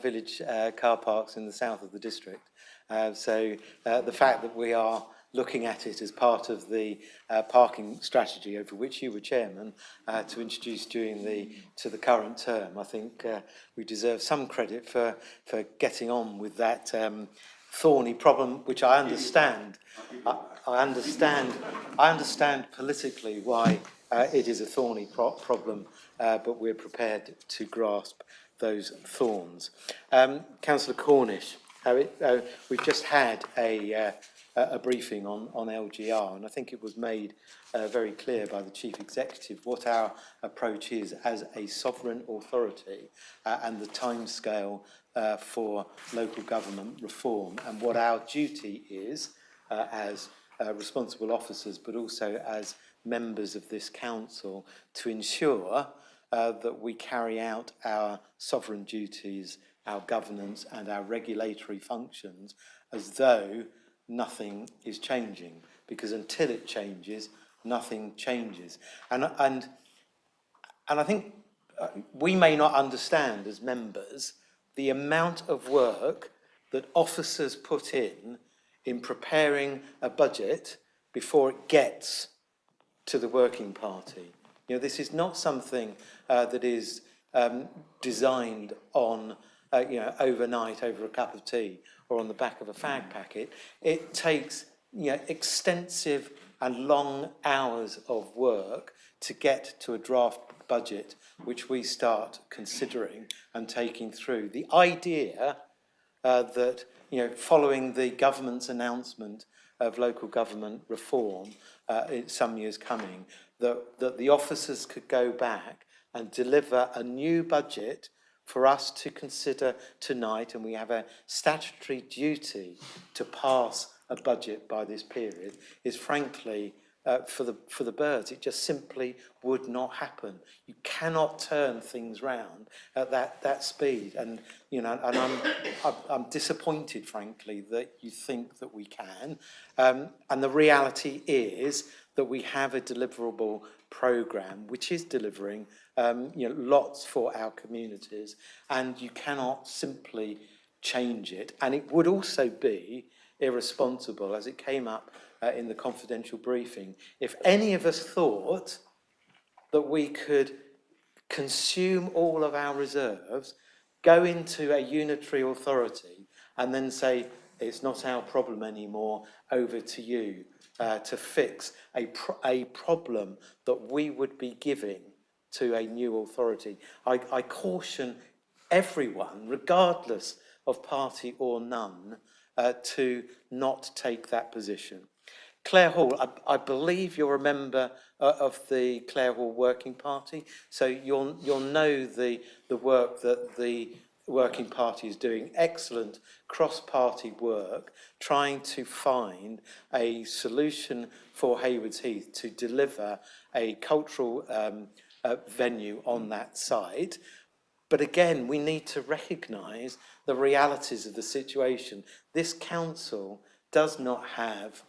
Speaker 5: village car parks in the south of the district. So the fact that we are looking at it as part of the parking strategy over which you were chairman to introduce during the current term, I think we deserve some credit for getting on with that thorny problem, which I understand. I understand politically why it is a thorny problem, but we're prepared to grasp those thorns. Councillor Cornish, we've just had a briefing on LGR, and I think it was made very clear by the Chief Executive what our approach is as a sovereign authority and the timescale for local government reform, and what our duty is as responsible officers, but also as members of this council, to ensure that we carry out our sovereign duties, our governance and our regulatory functions as though nothing is changing, because until it changes, nothing changes. And I think we may not understand as members the amount of work that officers put in preparing a budget before it gets to the working party. You know, this is not something that is designed on overnight over a cup of tea or on the back of a fag packet. It takes extensive and long hours of work to get to a draft budget which we start considering and taking through. The idea that following the government's announcement of local government reform in some years coming, that the officers could go back and deliver a new budget for us to consider tonight, and we have a statutory duty to pass a budget by this period, is frankly for the birds. It just simply would not happen. You cannot turn things round at that speed, and I'm disappointed, frankly, that you think that we can. And the reality is that we have a deliverable programme which is delivering lots for our communities, and you cannot simply change it. And it would also be irresponsible, as it came up in the confidential briefing, if any of us thought that we could consume all of our reserves, go into a unitary authority and then say, it's not our problem anymore, over to you to fix a problem that we would be giving to a new authority. I caution everyone, regardless of party or none, to not take that position. Clare Hall, I believe you're a member of the Clare Hall Working Party, so you'll know the work that the Working Party is doing. Excellent cross-party work, trying to find a solution for Haywards Heath to deliver a cultural venue on that site. But again, we need to recognise the realities of the situation. This council does not have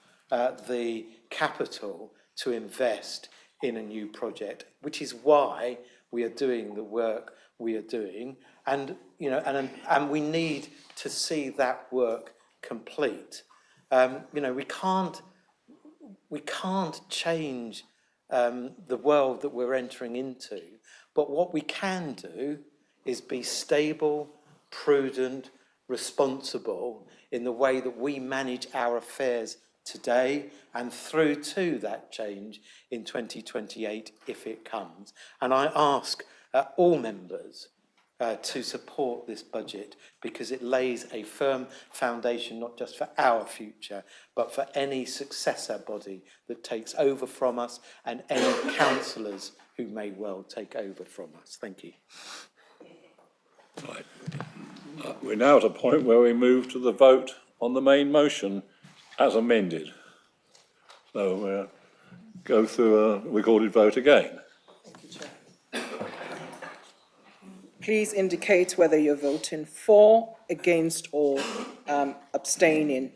Speaker 5: the capital to invest in a new project, which is why we are doing the work we are doing, and we need to see that work complete. We can't change the world that we're entering into. But what we can do is be stable, prudent, responsible in the way that we manage our affairs today and through to that change in 2028 if it comes. And I ask all members to support this budget because it lays a firm foundation not just for our future but for any successor body that takes over from us and any councillors who may well take over from us. Thank you.
Speaker 1: Right. We're now at a point where we move to the vote on the main motion as amended. So we'll go through a recorded vote again.
Speaker 7: Please indicate whether you're voting for, against or abstaining.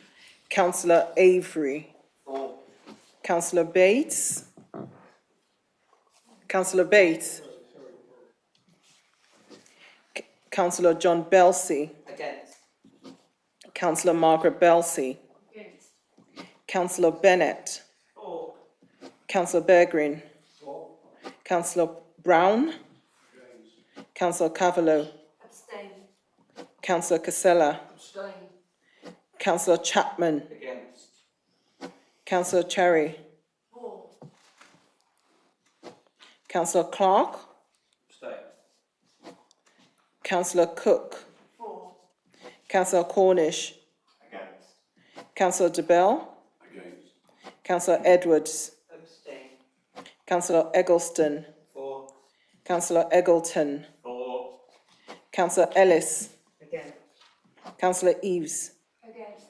Speaker 7: Councillor Avery.
Speaker 2: For.
Speaker 7: Councillor Bates. Councillor Bates. Councillor John Belsey.
Speaker 21: Against.
Speaker 7: Councillor Margaret Belsey.
Speaker 6: Against.
Speaker 7: Councillor Bennett.
Speaker 6: For.
Speaker 7: Councillor Bergrin.
Speaker 6: For.
Speaker 7: Councillor Brown. Councillor Cavallo.
Speaker 6: Abstain.
Speaker 7: Councillor Casella.
Speaker 6: Abstain.
Speaker 7: Councillor Chapman.
Speaker 2: Against.
Speaker 7: Councillor Cherry.
Speaker 6: For.
Speaker 7: Councillor Clark.
Speaker 2: Abstain.
Speaker 7: Councillor Cook.
Speaker 6: For.
Speaker 7: Councillor Cornish.
Speaker 2: Against.
Speaker 7: Councillor DeBell.
Speaker 2: Against.
Speaker 7: Councillor Edwards.
Speaker 6: Abstain.
Speaker 7: Councillor Eggleston.
Speaker 2: For.
Speaker 7: Councillor Eggleton.
Speaker 2: For.
Speaker 7: Councillor Ellis.
Speaker 6: Against.
Speaker 7: Councillor Eves.
Speaker 6: Against.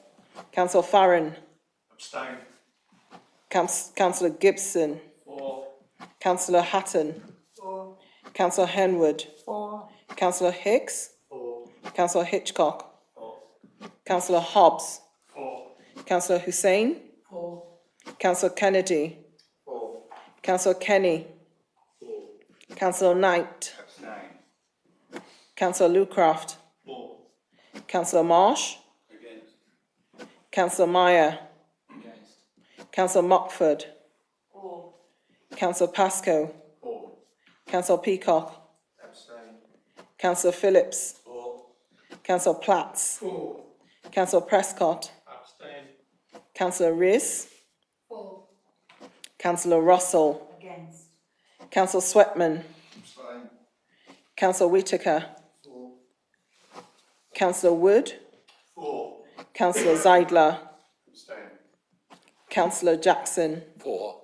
Speaker 7: Councillor Farron.
Speaker 2: Abstain.
Speaker 7: Councillor Gibson.
Speaker 2: For.
Speaker 7: Councillor Hatton.
Speaker 6: For.
Speaker 7: Councillor Henwood.
Speaker 6: For.
Speaker 7: Councillor Hicks.
Speaker 2: For.
Speaker 7: Councillor Hitchcock.
Speaker 2: For.
Speaker 7: Councillor Hobbs.
Speaker 2: For.
Speaker 7: Councillor Hussain.
Speaker 6: For.
Speaker 7: Councillor Kennedy.
Speaker 2: For.
Speaker 7: Councillor Kenny.
Speaker 2: For.
Speaker 7: Councillor Knight.
Speaker 2: Abstain.
Speaker 7: Councillor Lucraft.
Speaker 2: For.
Speaker 7: Councillor Marsh.
Speaker 2: Against.
Speaker 7: Councillor Meyer.
Speaker 2: Against.
Speaker 7: Councillor Mockford.
Speaker 6: For.
Speaker 7: Councillor Pascoe.
Speaker 2: For.
Speaker 7: Councillor Peacock.
Speaker 2: Abstain.
Speaker 7: Councillor Phillips.
Speaker 2: For.
Speaker 7: Councillor Platts.
Speaker 2: For.
Speaker 7: Councillor Prescott.
Speaker 2: Abstain.
Speaker 7: Councillor Riss.
Speaker 6: For.
Speaker 7: Councillor Russell.
Speaker 6: Against.
Speaker 7: Councillor Sweatman.
Speaker 2: Abstain.
Speaker 7: Councillor Whitaker.
Speaker 2: For.
Speaker 7: Councillor Wood.
Speaker 2: For.
Speaker 7: Councillor Zeidler.
Speaker 2: Abstain.
Speaker 7: Councillor Jackson.
Speaker 15: For.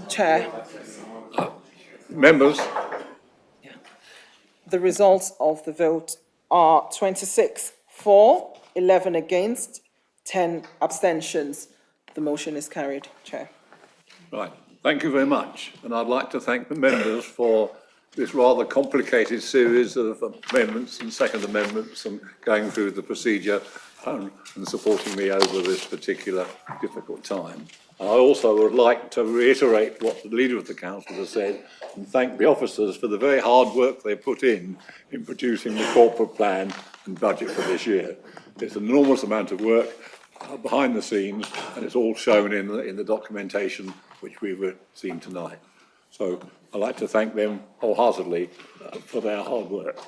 Speaker 7: Chair,
Speaker 1: Members,
Speaker 7: the results of the vote are 26 for, 11 against, 10 abstentions. The motion is carried, Chair.
Speaker 1: right, thank you very much. And I'd like to thank the members for this rather complicated series of amendments and second amendments and going through the procedure and supporting me over this particular difficult time. And I also would like to reiterate what the Leader of the Council has said and thank the officers for the very hard work they put in producing the corporate plan and budget for this year. It's an enormous amount of work behind the scenes and it's all shown in the documentation which we've seen tonight. So I'd like to thank them wholeheartedly for their hard work.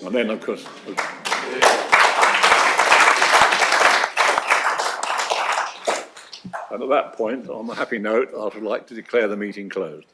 Speaker 1: And then, of course... And at that point, on a happy note, I would like to declare the meeting closed.